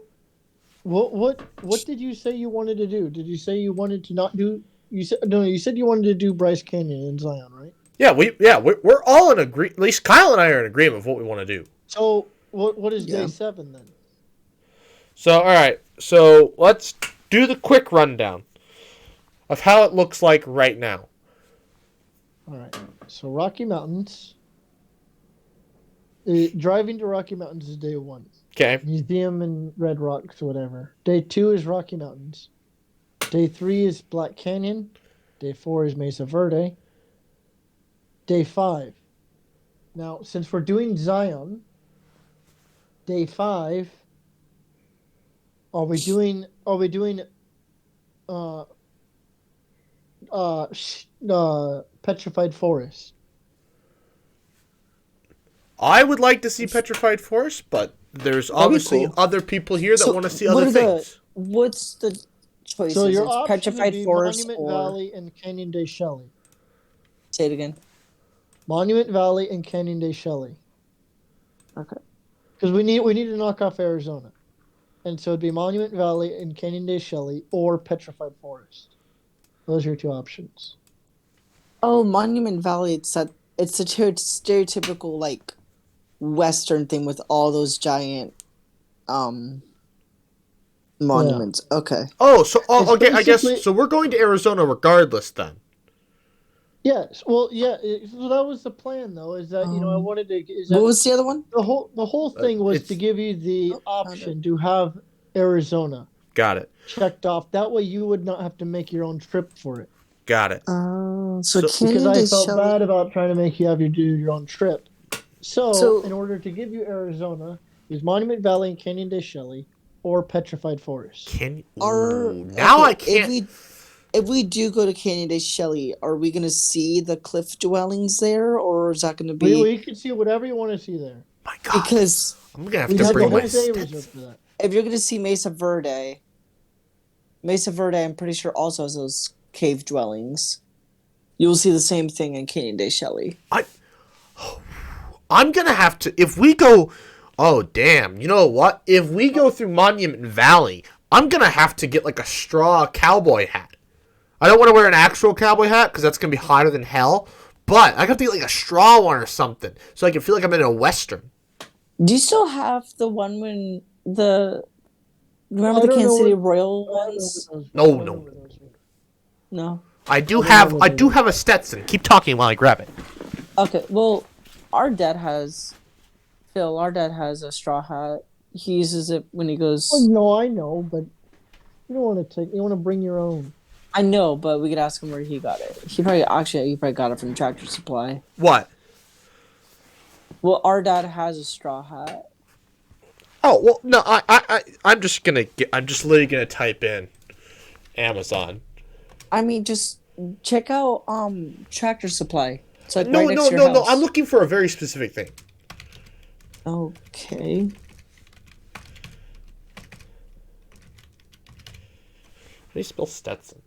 Speaker 2: what did you say you wanted to do? Did you say you wanted to not do? You said no. You said you wanted to do Bryce Canyon in Zion, right?
Speaker 1: Yeah, we're all in agree. At least Kyle and I are in agreement with what we want to do.
Speaker 2: So, what is
Speaker 4: Yeah.
Speaker 2: day 7 then?
Speaker 1: So, all right. So let's do the quick rundown of how it looks like right now.
Speaker 2: All right. So Rocky Mountains. Driving to Rocky Mountains is day 1.
Speaker 1: Okay.
Speaker 2: Museum and Red Rocks, whatever. Day 2 is Rocky Mountains. Day 3 is Black Canyon. Day 4 is Mesa Verde. Day 5. Now, since we're doing Zion, day 5, are we doing Petrified Forest?
Speaker 1: I would like to see Petrified Forest, but there's obviously
Speaker 4: cool.
Speaker 1: other people here that
Speaker 4: So,
Speaker 1: want to see
Speaker 4: what
Speaker 1: other
Speaker 4: are
Speaker 1: things.
Speaker 4: what's the choices?
Speaker 2: So your
Speaker 4: It's
Speaker 2: option would
Speaker 4: Petrified
Speaker 2: be
Speaker 4: Forest
Speaker 2: Monument
Speaker 4: or
Speaker 2: Valley and Canyon de Shelly.
Speaker 4: say it again.
Speaker 2: Monument Valley and Canyon de Shelly.
Speaker 4: Okay.
Speaker 2: Because we need to knock off Arizona. And so it'd be Monument Valley and Canyon de Shelly or Petrified Forest. Those are your two options.
Speaker 4: Oh, Monument Valley. It's the stereotypical like Western thing with all those giant monuments. Okay.
Speaker 1: Oh, so
Speaker 2: It's
Speaker 1: okay, I guess
Speaker 2: basically-
Speaker 1: so. We're going to Arizona regardless, then.
Speaker 2: Yes. Well, yeah. So that was the plan, though. Is that I wanted to. Is that
Speaker 4: What was the other one?
Speaker 2: the whole thing was
Speaker 1: it's-
Speaker 2: to give you the
Speaker 4: Oh, found
Speaker 2: option to have Arizona
Speaker 1: Got it.
Speaker 2: checked off. That way, you would not have to make your own trip for it.
Speaker 1: Got it.
Speaker 4: So
Speaker 2: Because
Speaker 4: Canyon
Speaker 2: I
Speaker 4: de
Speaker 2: felt
Speaker 4: Shelly.
Speaker 2: bad about trying to make you have to do your own trip. So,
Speaker 4: So-
Speaker 2: in order to give you Arizona, use Monument Valley and Canyon de Shelly or Petrified Forest.
Speaker 1: Can
Speaker 4: Are
Speaker 1: now I
Speaker 4: okay,
Speaker 1: can't.
Speaker 4: If we do go to Canyon de Shelly, are we going to see the cliff dwellings there, or is that going to be
Speaker 2: We can see whatever you want to see there.
Speaker 1: My God,
Speaker 4: because
Speaker 1: I'm gonna have
Speaker 2: We
Speaker 1: to
Speaker 2: have the
Speaker 1: bring
Speaker 2: whole
Speaker 1: my.
Speaker 2: day reserved for that.
Speaker 4: if you're going to see Mesa Verde, I'm pretty sure also has those cave dwellings. You will see the same thing in Canyon de Shelly.
Speaker 1: I'm gonna have to if we go. Oh damn! You know what? If we go through Monument Valley, I'm gonna have to get like a straw cowboy hat. I don't want to wear an actual cowboy hat because that's gonna be hotter than hell. But I have to get like a straw one or something so I can feel like I'm in a western.
Speaker 4: Do you still have the one when remember
Speaker 2: I
Speaker 4: the
Speaker 2: don't
Speaker 4: Kansas
Speaker 2: know
Speaker 4: City
Speaker 2: what-
Speaker 4: Royal
Speaker 2: I don't know
Speaker 4: ones?
Speaker 2: what those-
Speaker 1: No,
Speaker 2: I don't know
Speaker 1: no.
Speaker 2: what those are.
Speaker 4: No.
Speaker 1: I do
Speaker 2: I
Speaker 1: have
Speaker 2: don't know
Speaker 1: I
Speaker 2: what
Speaker 1: do
Speaker 2: they
Speaker 1: have a Stetson. Keep talking while I grab it.
Speaker 4: Okay, well, our dad has a straw hat. He uses it when he goes.
Speaker 2: Well, no, I know, but you don't want to take. You want to bring your own.
Speaker 4: I know, but we could ask him where he got it. He probably got it from Tractor Supply.
Speaker 1: What?
Speaker 4: Well, our dad has a straw hat.
Speaker 1: Oh well, no. I'm just gonna get. I'm just literally gonna type in Amazon.
Speaker 4: I mean, just check out Tractor Supply. It's like
Speaker 1: No,
Speaker 4: right next
Speaker 1: no,
Speaker 4: to your
Speaker 1: no,
Speaker 4: house.
Speaker 1: no. I'm looking for a very specific thing.
Speaker 4: Okay.
Speaker 1: How do you spell Stetson?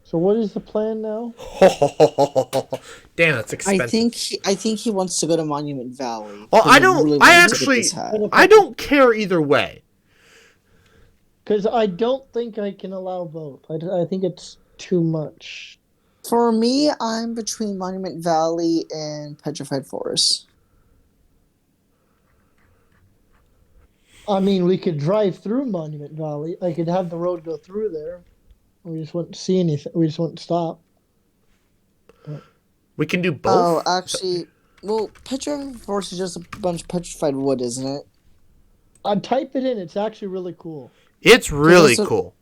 Speaker 2: So what is the plan now?
Speaker 1: Damn, that's expensive.
Speaker 4: I think he wants to go to Monument Valley.
Speaker 1: Well,
Speaker 4: 'cause
Speaker 1: I
Speaker 4: he
Speaker 1: don't.
Speaker 4: really
Speaker 1: I
Speaker 4: wants to get
Speaker 1: actually.
Speaker 4: this hat.
Speaker 1: I don't care either way.
Speaker 2: Because I don't think I can allow both. I think it's too much.
Speaker 4: For me, I'm between Monument Valley and Petrified Forest.
Speaker 2: I mean, we could drive through Monument Valley. I could have the road go through there. We just wouldn't see anything. We just wouldn't stop.
Speaker 1: We can do
Speaker 4: Oh,
Speaker 1: both.
Speaker 4: actually, well, Petrified Forest is just a bunch of petrified wood, isn't it?
Speaker 2: I'd type it in. It's actually really cool.
Speaker 1: It's really
Speaker 4: also-
Speaker 1: cool.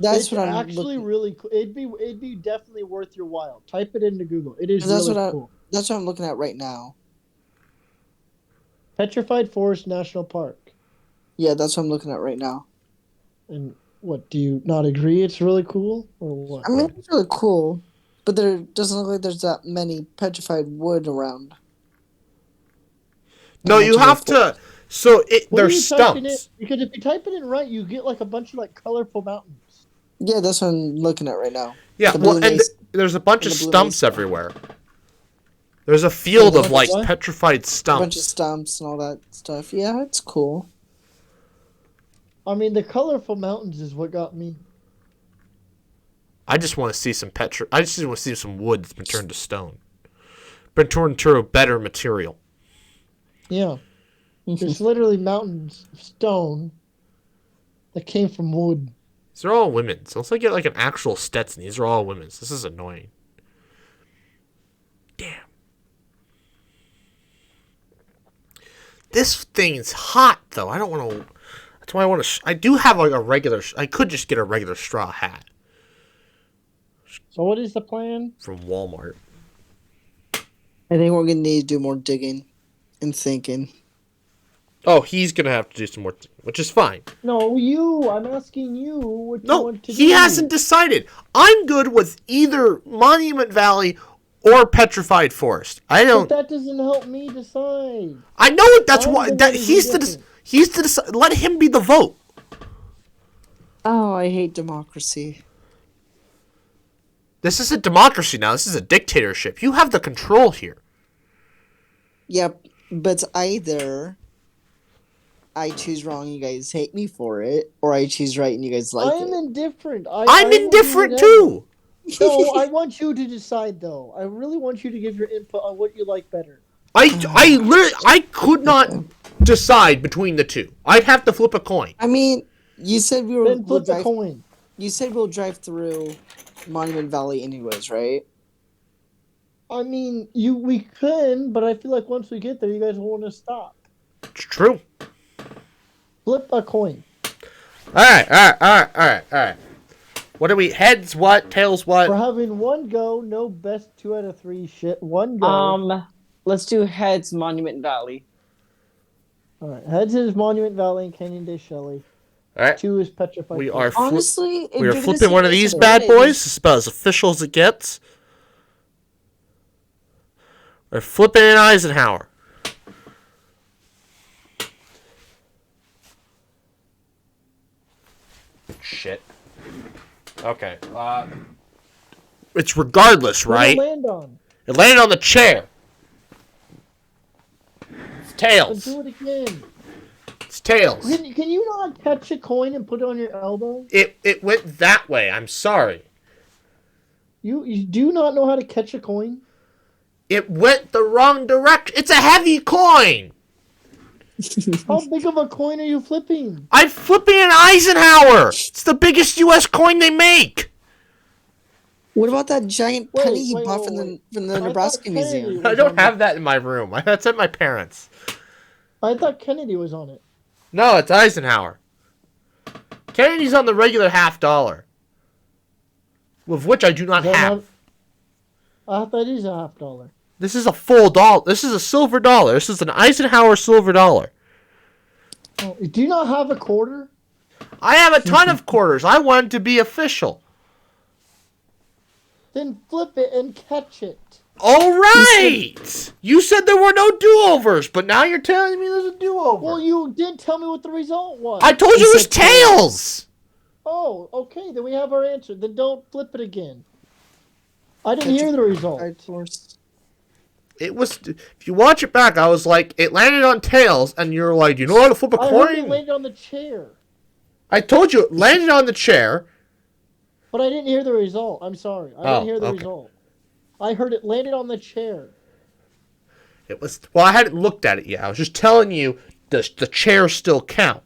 Speaker 4: That's
Speaker 2: It's
Speaker 4: what I'm
Speaker 2: actually
Speaker 4: looking.
Speaker 2: really cool. It'd be definitely worth your while. Type it into Google. It is
Speaker 4: That's
Speaker 2: really
Speaker 4: what
Speaker 2: cool.
Speaker 4: That's what I'm looking at right now.
Speaker 2: Petrified Forest National Park.
Speaker 4: Yeah, that's what I'm looking at right now.
Speaker 2: And what, do you not agree it's really cool? Or what?
Speaker 4: I mean, it's really cool, but there doesn't look like there's that many petrified wood around.
Speaker 1: No,
Speaker 4: How much
Speaker 1: you
Speaker 4: of a
Speaker 1: have to. So
Speaker 2: What are
Speaker 1: they're
Speaker 2: you typing in?
Speaker 1: stumps.
Speaker 2: Because if you type it in right, you get like a bunch of like colorful mountains.
Speaker 4: Yeah, that's what I'm looking at right now.
Speaker 1: Yeah,
Speaker 4: The
Speaker 1: well,
Speaker 4: blue
Speaker 1: and
Speaker 4: mesa-
Speaker 1: there's a bunch
Speaker 4: and
Speaker 1: of
Speaker 4: the blue
Speaker 1: stumps
Speaker 4: mesa.
Speaker 1: everywhere. There's a field
Speaker 2: Yeah,
Speaker 1: of like
Speaker 2: what?
Speaker 1: petrified
Speaker 4: A bunch of
Speaker 1: stumps.
Speaker 4: stumps and all that stuff. Yeah, it's cool.
Speaker 2: I mean, the colorful mountains is what got me.
Speaker 1: I just want to see some I just want to see some wood that's been turned to stone, been turned to a better material.
Speaker 2: Yeah. There's literally mountains of stone that came from wood.
Speaker 1: These are all women's. Unless I get like an actual Stetson, these are all women's. This is annoying. Damn. This thing's hot though. I don't want to. That's why I want to. I do have like a regular. I could just get a regular straw hat
Speaker 2: So what is the plan?
Speaker 1: from Walmart.
Speaker 4: I think we're gonna need to do more digging and thinking.
Speaker 1: Oh, he's gonna have to do some more, which is fine.
Speaker 2: No, you. I'm asking you what you
Speaker 1: No,
Speaker 2: want to do.
Speaker 1: he hasn't decided. I'm good with either Monument Valley or Petrified Forest. I
Speaker 2: But
Speaker 1: don't.
Speaker 2: that doesn't help me decide.
Speaker 1: I know it. That's
Speaker 2: I'm
Speaker 1: why.
Speaker 2: the
Speaker 1: That
Speaker 2: one who's
Speaker 1: he's the.
Speaker 2: indifferent.
Speaker 1: He's the. Let him be the vote.
Speaker 4: Oh, I hate democracy.
Speaker 1: This isn't democracy now. This is a dictatorship. You have the control here.
Speaker 4: Yep, but either I choose wrong, you guys hate me for it, or I choose right and you guys like
Speaker 2: I'm
Speaker 4: it.
Speaker 2: indifferent.
Speaker 1: I'm
Speaker 2: will do
Speaker 1: indifferent
Speaker 2: whatever.
Speaker 1: too.
Speaker 2: No, I want you to decide though. I really want you to give your input on what you like better.
Speaker 1: I could not decide between the two. I'd have to flip a coin.
Speaker 4: I mean, you said we were.
Speaker 2: Then flip a coin.
Speaker 4: You said we'll drive through Monument Valley anyways, right?
Speaker 2: I mean, we can, but I feel like once we get there, you guys will want to stop.
Speaker 1: It's true.
Speaker 2: Flip a coin.
Speaker 1: All right. What are we? Heads what? Tails what?
Speaker 2: We're having one go. No best 2 out of 3 shit. One go.
Speaker 3: Let's do heads Monument Valley.
Speaker 2: All right. Heads is Monument Valley and Canyon de Shelley.
Speaker 1: All right.
Speaker 2: 2 is Petrified.
Speaker 1: We
Speaker 2: Forest.
Speaker 1: are
Speaker 4: Honestly, if
Speaker 1: we are
Speaker 4: you're gonna
Speaker 1: flipping
Speaker 4: say
Speaker 1: one of
Speaker 4: yes
Speaker 1: these
Speaker 4: or
Speaker 1: bad
Speaker 4: no,
Speaker 1: boys. It's about as official as it gets. We're flipping an Eisenhower. Shit. Okay. It's regardless,
Speaker 2: What
Speaker 1: right?
Speaker 2: did it land on?
Speaker 1: It landed on the chair. It's tails.
Speaker 2: Let's do it again.
Speaker 1: It's tails.
Speaker 2: Can you not catch a coin and put it on your elbow?
Speaker 1: It went that way. I'm sorry.
Speaker 2: You do not know how to catch a coin?
Speaker 1: It went the wrong direction. It's a heavy coin.
Speaker 2: How big of a coin are you flipping?
Speaker 1: I'm flipping an Eisenhower. It's the biggest U.S. coin they make.
Speaker 4: What about that giant penny you
Speaker 2: wait,
Speaker 4: bought
Speaker 2: wait,
Speaker 4: from the
Speaker 2: I thought
Speaker 4: Nebraska
Speaker 2: Kennedy
Speaker 4: Museum?
Speaker 1: I don't have that in my room. That's at my parents'.
Speaker 2: I thought Kennedy was on it.
Speaker 1: No, it's Eisenhower. Kennedy's on the regular $50, with which I do not
Speaker 2: Is that
Speaker 1: have.
Speaker 2: I thought it is a $50.
Speaker 1: This is a full dollar. This is a silver dollar. This is an Eisenhower silver dollar.
Speaker 2: Oh, do you not have a quarter?
Speaker 1: I have a ton of quarters. I want it to be official.
Speaker 2: Then flip it and catch it.
Speaker 1: All right. You said there were no do-overs, but now you're telling me there's a do-over.
Speaker 2: Well, you did tell me what the result was.
Speaker 1: I told you it was
Speaker 4: said tails.
Speaker 1: tails.
Speaker 2: Oh, okay. Then we have our answer. Then don't flip it again. I didn't hear the result.
Speaker 1: It was. If you watch it back, I was like, it landed on tails, and you're like, you know how to flip a
Speaker 2: I heard it
Speaker 1: coin?
Speaker 2: landed on the chair,
Speaker 1: I told you it landed on the chair.
Speaker 2: but I didn't hear the result. I'm sorry. I didn't hear the
Speaker 1: okay.
Speaker 2: result. I heard it landed on the chair.
Speaker 1: It was. Well, I hadn't looked at it yet. I was just telling you the chairs still count.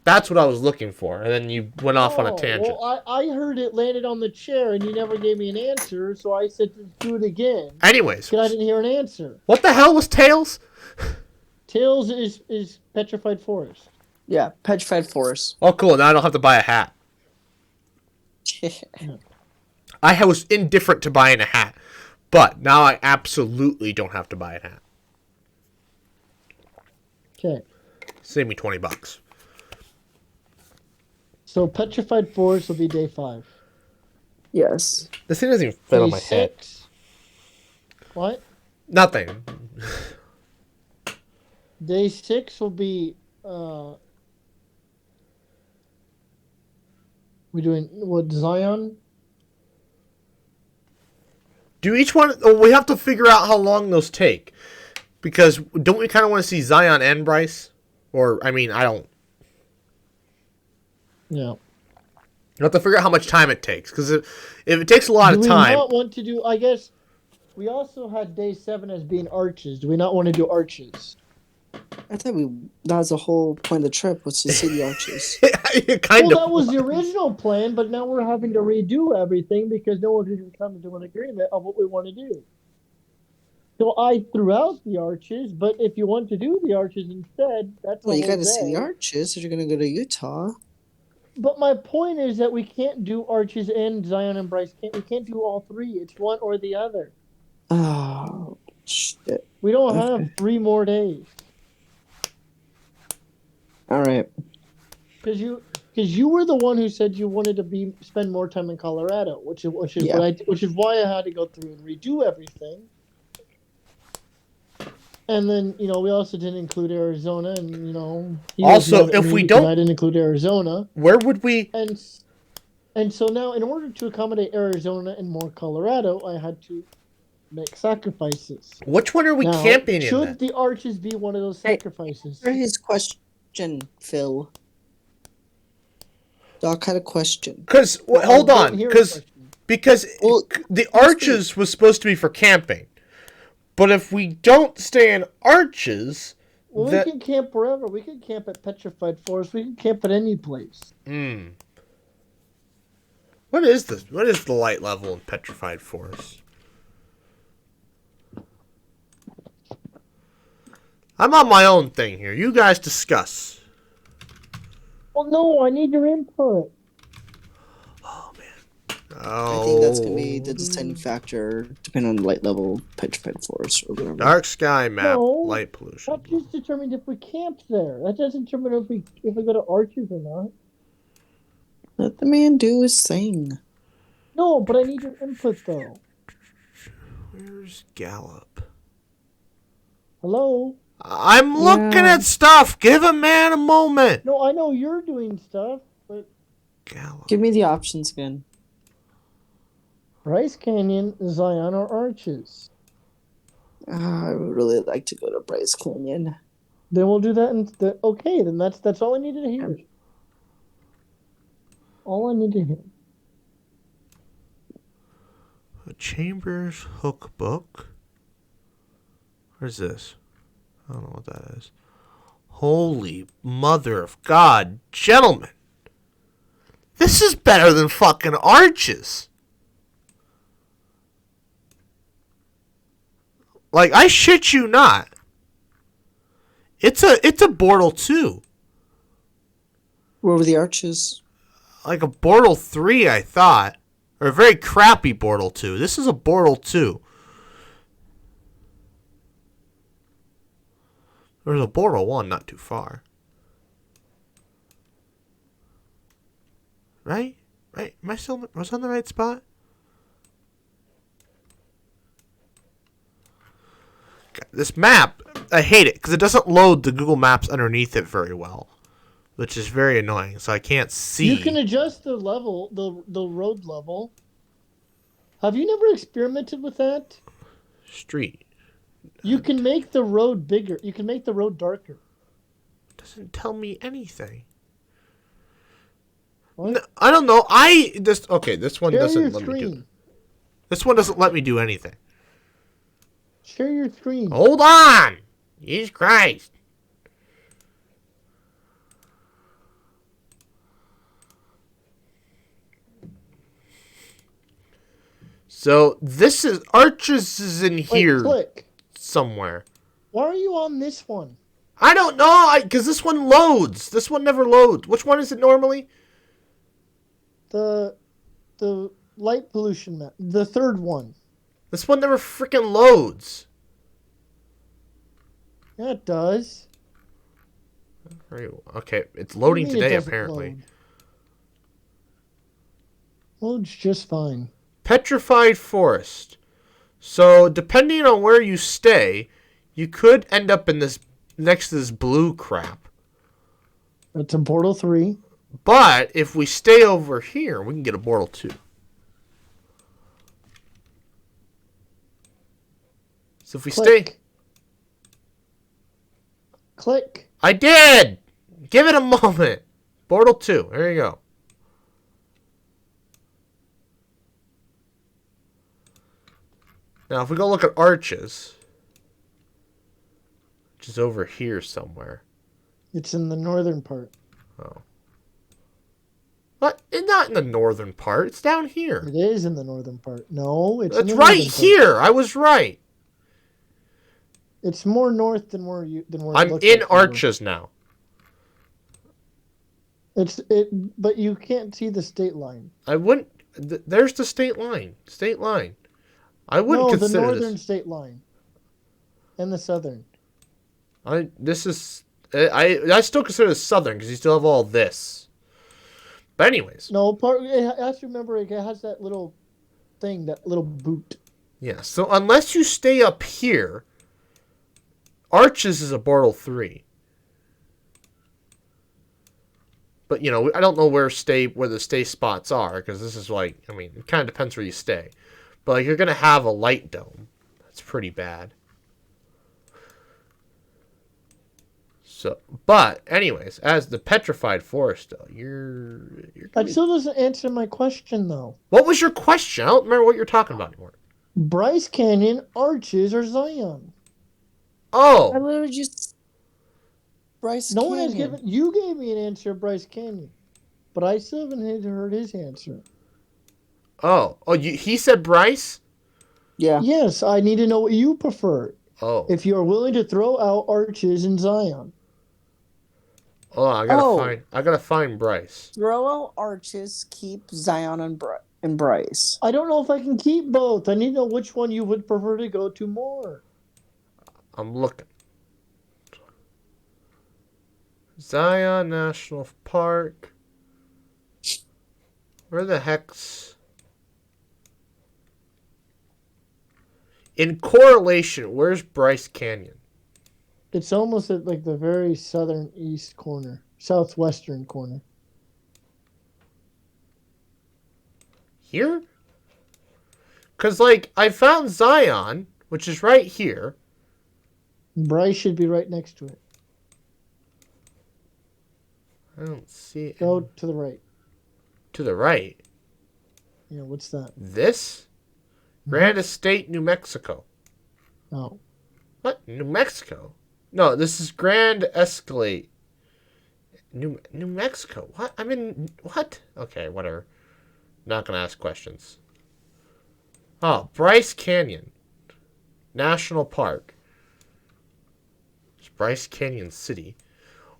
Speaker 1: That's what I was looking for, and then you went off on a tangent.
Speaker 2: Well, I heard it landed on the chair, and you never gave me an answer, so I said to do it again.
Speaker 1: Anyways,
Speaker 2: Because I didn't hear an answer.
Speaker 1: what the hell was tails?
Speaker 2: Tails is Petrified Forest.
Speaker 4: Yeah, Petrified Forest.
Speaker 1: Oh, cool. Now I don't have to buy a hat. I was indifferent to buying a hat, but now I absolutely don't have to buy a hat.
Speaker 2: Okay.
Speaker 1: Save me $20.
Speaker 2: So Petrified Forest will be day 5.
Speaker 3: Yes.
Speaker 1: This thing doesn't even fit on
Speaker 2: Day
Speaker 1: my head.
Speaker 2: 6. What?
Speaker 1: Nothing.
Speaker 2: Day 6 will be we doing what, Zion?
Speaker 1: Do each one? Oh, we have to figure out how long those take, because don't we kind of want to see Zion and Bryce? Or I mean, I don't.
Speaker 2: Yeah.
Speaker 1: You have to figure out how much time it takes, because if it takes a lot
Speaker 2: Do
Speaker 1: of
Speaker 2: we
Speaker 1: time,
Speaker 2: not want to do? I guess we also had day 7 as being arches. Do we not want to do arches?
Speaker 4: I thought that was the whole point of the trip, was to see the arches.
Speaker 1: it kind
Speaker 2: Well,
Speaker 1: of.
Speaker 2: that was the original plan, but now we're having to redo everything because no one can come to an agreement of what we want to do. So I threw out the arches, but if you want to do the arches instead, that's
Speaker 4: Well, you
Speaker 2: got
Speaker 4: got to see the arches if you're going to go to Utah.
Speaker 2: But my point is that we can't do arches and Zion and Bryce. We can't do all 3. It's one or the other.
Speaker 4: Oh, shit.
Speaker 2: We don't have 3 more days.
Speaker 4: All right.
Speaker 2: Because you were the one who said you wanted to spend more time in Colorado, which is
Speaker 4: Yeah.
Speaker 2: which is why I had to go through and redo everything. And then we also didn't include Arizona, and he was
Speaker 1: Also,
Speaker 2: mad at
Speaker 1: if
Speaker 2: me
Speaker 1: we
Speaker 2: because
Speaker 1: don't,
Speaker 2: I didn't include Arizona,
Speaker 1: where would we?
Speaker 2: and so now in order to accommodate Arizona and more Colorado, I had to make sacrifices.
Speaker 1: Which one are we
Speaker 2: Now,
Speaker 1: camping in
Speaker 2: should
Speaker 1: then?
Speaker 2: the Arches be one of those
Speaker 4: Hey,
Speaker 2: sacrifices?
Speaker 4: For his question, Phil. Doc had a question.
Speaker 1: Because hold on, because
Speaker 4: Well,
Speaker 1: the Arches was supposed to be for camping, but if we don't stay in Arches,
Speaker 2: Well, we can camp wherever. We can camp at Petrified Forest. We can camp at any place.
Speaker 1: What is this? What is the light level in Petrified Forest? I'm on my own thing here. You guys discuss.
Speaker 2: Well, no, I need your input.
Speaker 1: Oh man.
Speaker 4: I think that's gonna be the deciding factor, depending on the light level, Petrified Forest or whatever.
Speaker 1: Dark sky map,
Speaker 2: No,
Speaker 1: light pollution.
Speaker 2: that just determined if we camp there. That doesn't determine if we go to Arches or not.
Speaker 4: Let the man do his thing.
Speaker 2: No, but I need your input though.
Speaker 1: Where's Gallup?
Speaker 2: Hello?
Speaker 1: I'm looking at stuff. Give a man a moment.
Speaker 2: No, I know you're doing stuff, but
Speaker 1: Gallup.
Speaker 4: Give me the options again.
Speaker 2: Bryce Canyon, Zion, or Arches.
Speaker 4: I would really like to go to Bryce Canyon.
Speaker 2: Then we'll do that. Okay, then that's all I needed to hear. All I need to hear.
Speaker 1: A Chambers Hook book. Where's this? I don't know what that is. Holy mother of God, gentlemen. This is better than fucking Arches. Like, I shit you not. It's a Bortle 2.
Speaker 4: Where were the Arches?
Speaker 1: Like a Bortle 3, I thought. Or a very crappy Bortle 2. This is a Bortle 2. There's a Bortle 1 not too far. Right? Right? Am I still... Was I on the right spot? God, this map, I hate it because it doesn't load the Google Maps underneath it very well. Which is very annoying, so I can't see.
Speaker 2: You can adjust the level, the road level. Have you never experimented with that?
Speaker 1: Street.
Speaker 2: You can make the road bigger. You can make the road darker.
Speaker 1: Doesn't tell me anything.
Speaker 2: What?
Speaker 1: No, I don't know. This one
Speaker 2: Share
Speaker 1: doesn't
Speaker 2: your
Speaker 1: let me do.
Speaker 2: screen.
Speaker 1: This one doesn't let me do anything.
Speaker 2: Share your screen.
Speaker 1: Hold on. Jesus Christ. So this is Arches is in here
Speaker 2: Click.
Speaker 1: somewhere.
Speaker 2: Why are you on this one?
Speaker 1: I don't know, because this one loads. This one never loads. Which one is it normally?
Speaker 2: The light pollution map. The third one.
Speaker 1: This one never freaking loads.
Speaker 2: Yeah, it does.
Speaker 1: Okay, it's
Speaker 2: What do
Speaker 1: loading
Speaker 2: you mean it
Speaker 1: today
Speaker 2: doesn't
Speaker 1: apparently.
Speaker 2: load? Loads just fine.
Speaker 1: Petrified Forest. So depending on where you stay, you could end up in this next to this blue crap.
Speaker 2: It's a Portal 3.
Speaker 1: But if we stay over here, we can get a Portal 2. So if we stay...
Speaker 2: Click.
Speaker 1: I did! Give it a moment. Portal 2. There you go. Now, if we go look at Arches, which is over here somewhere.
Speaker 2: It's in the northern part.
Speaker 1: Oh. What? It's not in the northern part. It's down here.
Speaker 2: It is in the northern part. No, it's in
Speaker 1: It's
Speaker 2: the
Speaker 1: right
Speaker 2: northern part.
Speaker 1: here. I was right.
Speaker 2: It's more north than where it
Speaker 1: I'm
Speaker 2: looks
Speaker 1: in
Speaker 2: like you were.
Speaker 1: Arches now.
Speaker 2: But you can't see the state line.
Speaker 1: I wouldn't. There's the state line. State line. I wouldn't
Speaker 2: No, the
Speaker 1: consider
Speaker 2: northern
Speaker 1: this.
Speaker 2: state line. And the southern.
Speaker 1: This is. I still consider it southern because you still have all this. But anyways.
Speaker 2: No, part. It has to remember it has that little thing, that little boot.
Speaker 1: Yeah, so unless you stay up here, Arches is a Bartle 3. But, you know, I don't know where the stay spots are, because this is like, I mean, it kind of depends where you stay. But, like, you're going to have a light dome. That's pretty bad. So, but, anyways, as the petrified forest, though, you're
Speaker 2: That still doesn't answer my question, though.
Speaker 1: What was your question? I don't remember what you're talking about anymore.
Speaker 2: Bryce Canyon, Arches, or Zion?
Speaker 1: Oh.
Speaker 4: I literally just Bryce
Speaker 2: No
Speaker 4: Canyon.
Speaker 2: one has given. You gave me an answer of Bryce Canyon, but I still haven't heard his answer.
Speaker 1: Oh, he said Bryce?
Speaker 4: Yeah.
Speaker 2: Yes, I need to know what you prefer.
Speaker 1: Oh.
Speaker 2: If you are willing to throw out Arches and Zion.
Speaker 1: Oh, I gotta find Bryce.
Speaker 4: Throw out Arches, keep Zion and Bryce.
Speaker 2: I don't know if I can keep both. I need to know which one you would prefer to go to more.
Speaker 1: I'm looking. Zion National Park. Where the heck's... In correlation, where's Bryce Canyon?
Speaker 2: It's almost at like the very southern east corner, southwestern corner.
Speaker 1: Here? Because, like, I found Zion, which is right here.
Speaker 2: Bryce should be right next to it.
Speaker 1: I don't see it.
Speaker 2: Go to the right.
Speaker 1: To the right?
Speaker 2: Yeah, what's that?
Speaker 1: This? Grand Estate, New Mexico.
Speaker 2: Oh.
Speaker 1: What? New Mexico? No, this is Grand Escalate. New Mexico. What? I'm in... What? Okay, whatever. Not going to ask questions. Oh, Bryce Canyon. National Park. It's Bryce Canyon City.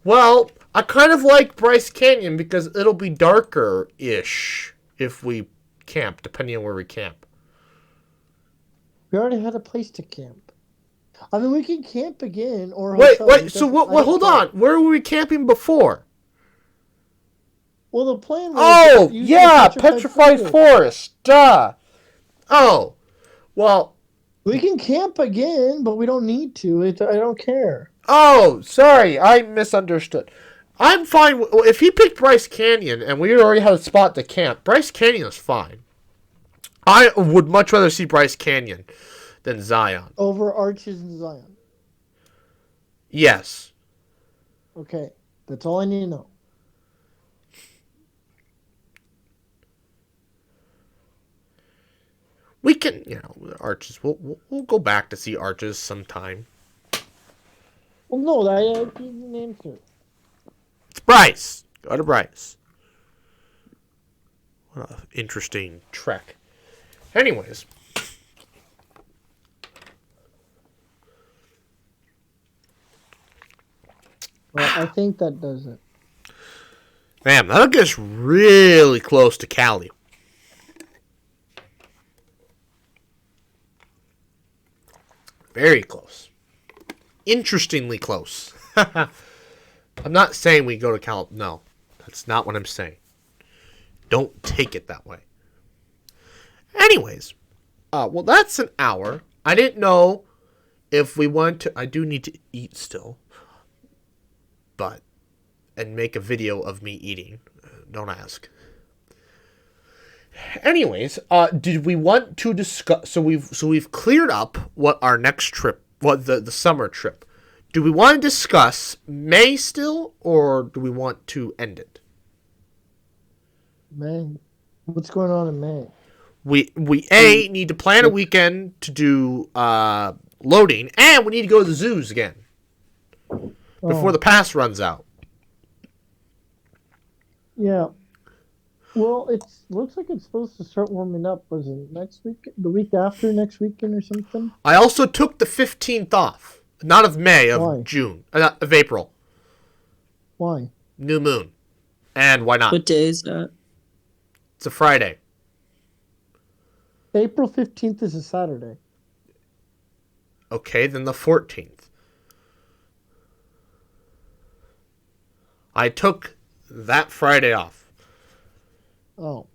Speaker 1: Well, I kind of like Bryce Canyon because it'll be darker-ish if we camp, depending on where we camp.
Speaker 2: We already had a place to camp. I mean, we can camp again or
Speaker 1: Wait,
Speaker 2: hotel.
Speaker 1: so what? Hold on. Where were we camping before?
Speaker 2: Well, the plan was...
Speaker 1: Oh, yeah, Petrified Forest. Duh. Oh, well...
Speaker 2: We can camp again, but we don't need to. I don't care.
Speaker 1: Oh, sorry. I misunderstood. I'm fine. If he picked Bryce Canyon and we already had a spot to camp, Bryce Canyon is fine. I would much rather see Bryce Canyon than Zion.
Speaker 2: Over Arches and Zion.
Speaker 1: Yes.
Speaker 2: Okay. That's all I need to know.
Speaker 1: We can, Arches. We'll go back to see Arches sometime.
Speaker 2: Well, no, I didn't answer.
Speaker 1: It's Bryce. Go to Bryce. What an interesting trek. Anyways.
Speaker 2: Well, I think that does it.
Speaker 1: Man, that'll get us really close to Cali. Very close. Interestingly close. I'm not saying we go to Cal. No, that's not what I'm saying. Don't take it that way. Anyways, well, that's an hour. I didn't know if we want to. I do need to eat still, and make a video of me eating. Don't ask. Anyways, did we want to discuss? So we've cleared up what our next trip, what the summer trip. Do we want to discuss May still, or do we want to end it?
Speaker 2: May. What's going on in May?
Speaker 1: We need to plan a weekend to do loading, and we need to go to the zoos again before the pass runs out.
Speaker 2: Yeah. Well, it looks like it's supposed to start warming up. Was it next week? The week after next weekend or something?
Speaker 1: I also took the 15th off. Not of May, of
Speaker 2: Why?
Speaker 1: June. Of April.
Speaker 2: Why?
Speaker 1: New moon. And why not?
Speaker 3: What day is that?
Speaker 1: It's a Friday.
Speaker 2: April 15th is a Saturday.
Speaker 1: Okay, then the 14th. I took that Friday off.
Speaker 2: Oh.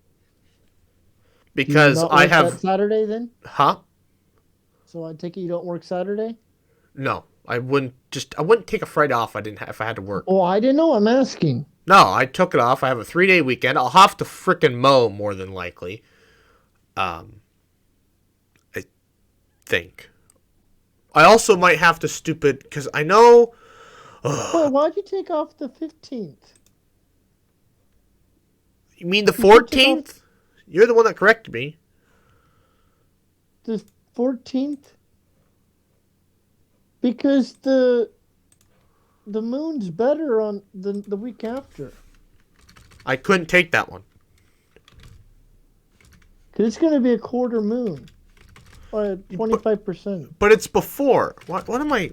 Speaker 1: Because I have...
Speaker 2: that Saturday then?
Speaker 1: Huh?
Speaker 2: So I take it you don't work Saturday?
Speaker 1: No. I wouldn't take a Friday off if I had to work.
Speaker 2: Oh, I didn't know. I'm asking.
Speaker 1: No, I took it off. I have a 3-day weekend. I'll have to frickin' mow more than likely. I think. I also might have to because I know...
Speaker 2: Wait, why'd you take off the 15th?
Speaker 1: You mean the 14th? You're the one that corrected me.
Speaker 2: The 14th? Because the moon's better on the week after.
Speaker 1: I couldn't take that one.
Speaker 2: Because it's going to be a quarter moon. Or 25%.
Speaker 1: But it's before. What am I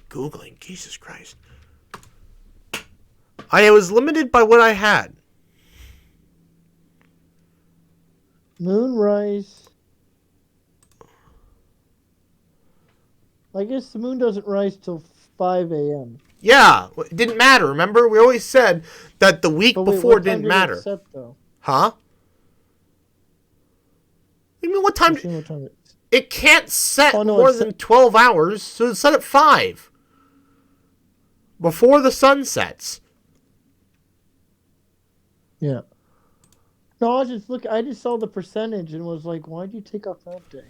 Speaker 1: Googling? Jesus Christ. I was limited by what I had.
Speaker 2: Moonrise. I guess the moon doesn't rise till 5 a.m.
Speaker 1: Yeah, it didn't matter. Remember, we always said that the week before didn't matter.
Speaker 2: Set, though?
Speaker 1: Huh? You mean what time? It can't set more than 12 hours, so it's set at 5. Before the sun sets.
Speaker 2: Yeah. No, I just saw the percentage and was like, why'd you take off that day?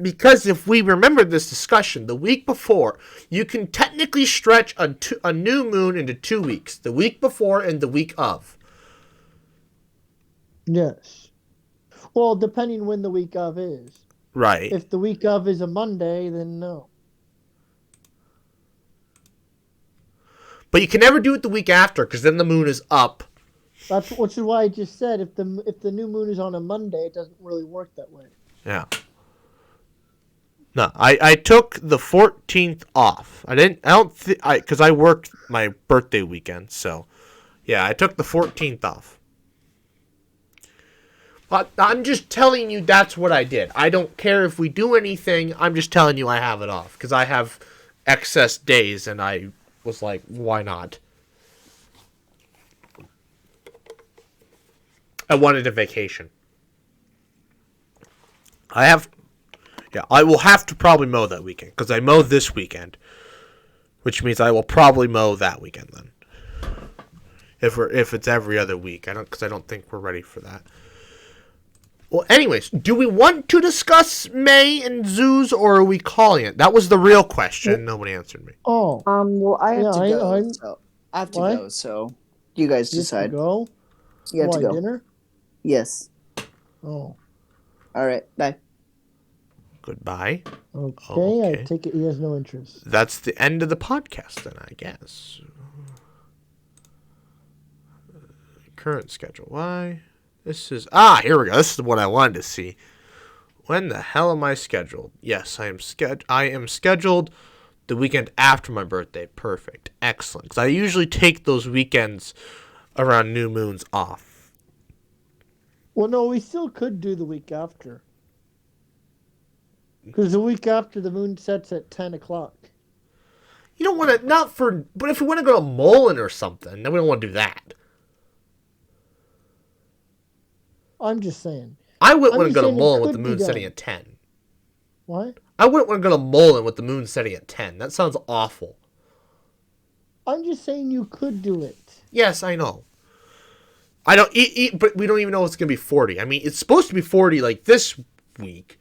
Speaker 1: Because if we remember this discussion, the week before, you can technically stretch a new moon into 2 weeks. The week before and the week of.
Speaker 2: Yes. Well, depending when the week of is.
Speaker 1: Right.
Speaker 2: If the week of is a Monday, then no.
Speaker 1: But you can never do it the week after, because then the moon is up.
Speaker 2: Which is why I just said if the new moon is on a Monday, it doesn't really work that way.
Speaker 1: Yeah. No, I took the 14th off. Because I worked my birthday weekend, so yeah, I took the 14th off. But I'm just telling you that's what I did. I don't care if we do anything. I'm just telling you I have it off because I have excess days, and I was like, why not? I wanted a vacation. I will have to probably mow that weekend because I mow this weekend, which means I will probably mow that weekend then. If it's every other week, I don't think we're ready for that. Well, anyways, do we want to discuss May and zoos, or are we calling it? That was the real question. Nobody answered me.
Speaker 2: Oh.
Speaker 3: Well, I have to go.
Speaker 4: So I have to go. So you guys decide.
Speaker 2: You
Speaker 4: You have to go.
Speaker 2: Dinner?
Speaker 4: Yes.
Speaker 2: Oh.
Speaker 4: All right. Bye.
Speaker 1: Goodbye.
Speaker 2: Okay, I take it he has no interest.
Speaker 1: That's the end of the podcast then, I guess. Current schedule. Why? This is... here we go. This is what I wanted to see. When the hell am I scheduled? Yes, I am scheduled the weekend after my birthday. Perfect. Excellent. Because I usually take those weekends around new moons off.
Speaker 2: Well, no, we still could do the week after. Because the week after the moon sets at 10 o'clock.
Speaker 1: You don't want to... But if we want to go to Mullen or something, then we don't want to do that.
Speaker 2: I'm just saying.
Speaker 1: I wouldn't want to go to Mullen with the moon setting at 10.
Speaker 2: What?
Speaker 1: I wouldn't want to go to Mullen with the moon setting at 10. That sounds awful.
Speaker 2: I'm just saying you could do it.
Speaker 1: Yes, I know. I don't but we don't even know it's going to be 40. I mean, it's supposed to be 40 like this week,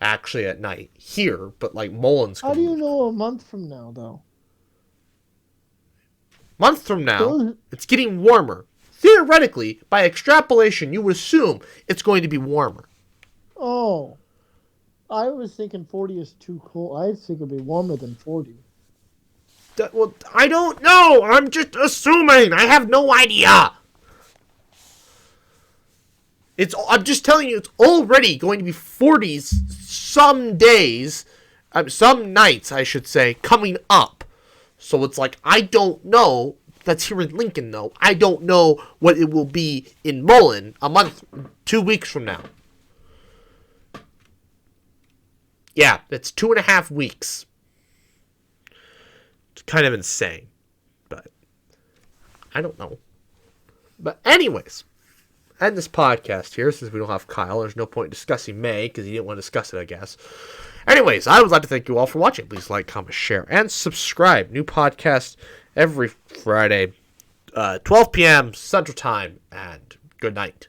Speaker 1: actually, at night here, but like Mullen's.
Speaker 2: How do you know a month from now, though?
Speaker 1: Month from now, it's getting warmer. Theoretically, by extrapolation, you would assume it's going to be warmer.
Speaker 2: Oh. I was thinking 40 is too cold. I think it'd be warmer than 40.
Speaker 1: Well, I don't know. I'm just assuming. I have no idea. I'm just telling you, it's already going to be 40s some days, some nights, I should say, coming up. So it's like, I don't know. That's here in Lincoln, though. I don't know what it will be in Mullen a month, 2 weeks from now. Yeah, it's 2.5 weeks. It's kind of insane, but I don't know. But anyways, end this podcast here since we don't have Kyle. There's no point discussing May because he didn't want to discuss it, I guess. Anyways, I would like to thank you all for watching. Please like, comment, share, and subscribe. New podcast every Friday, 12 p.m. Central Time, and good night.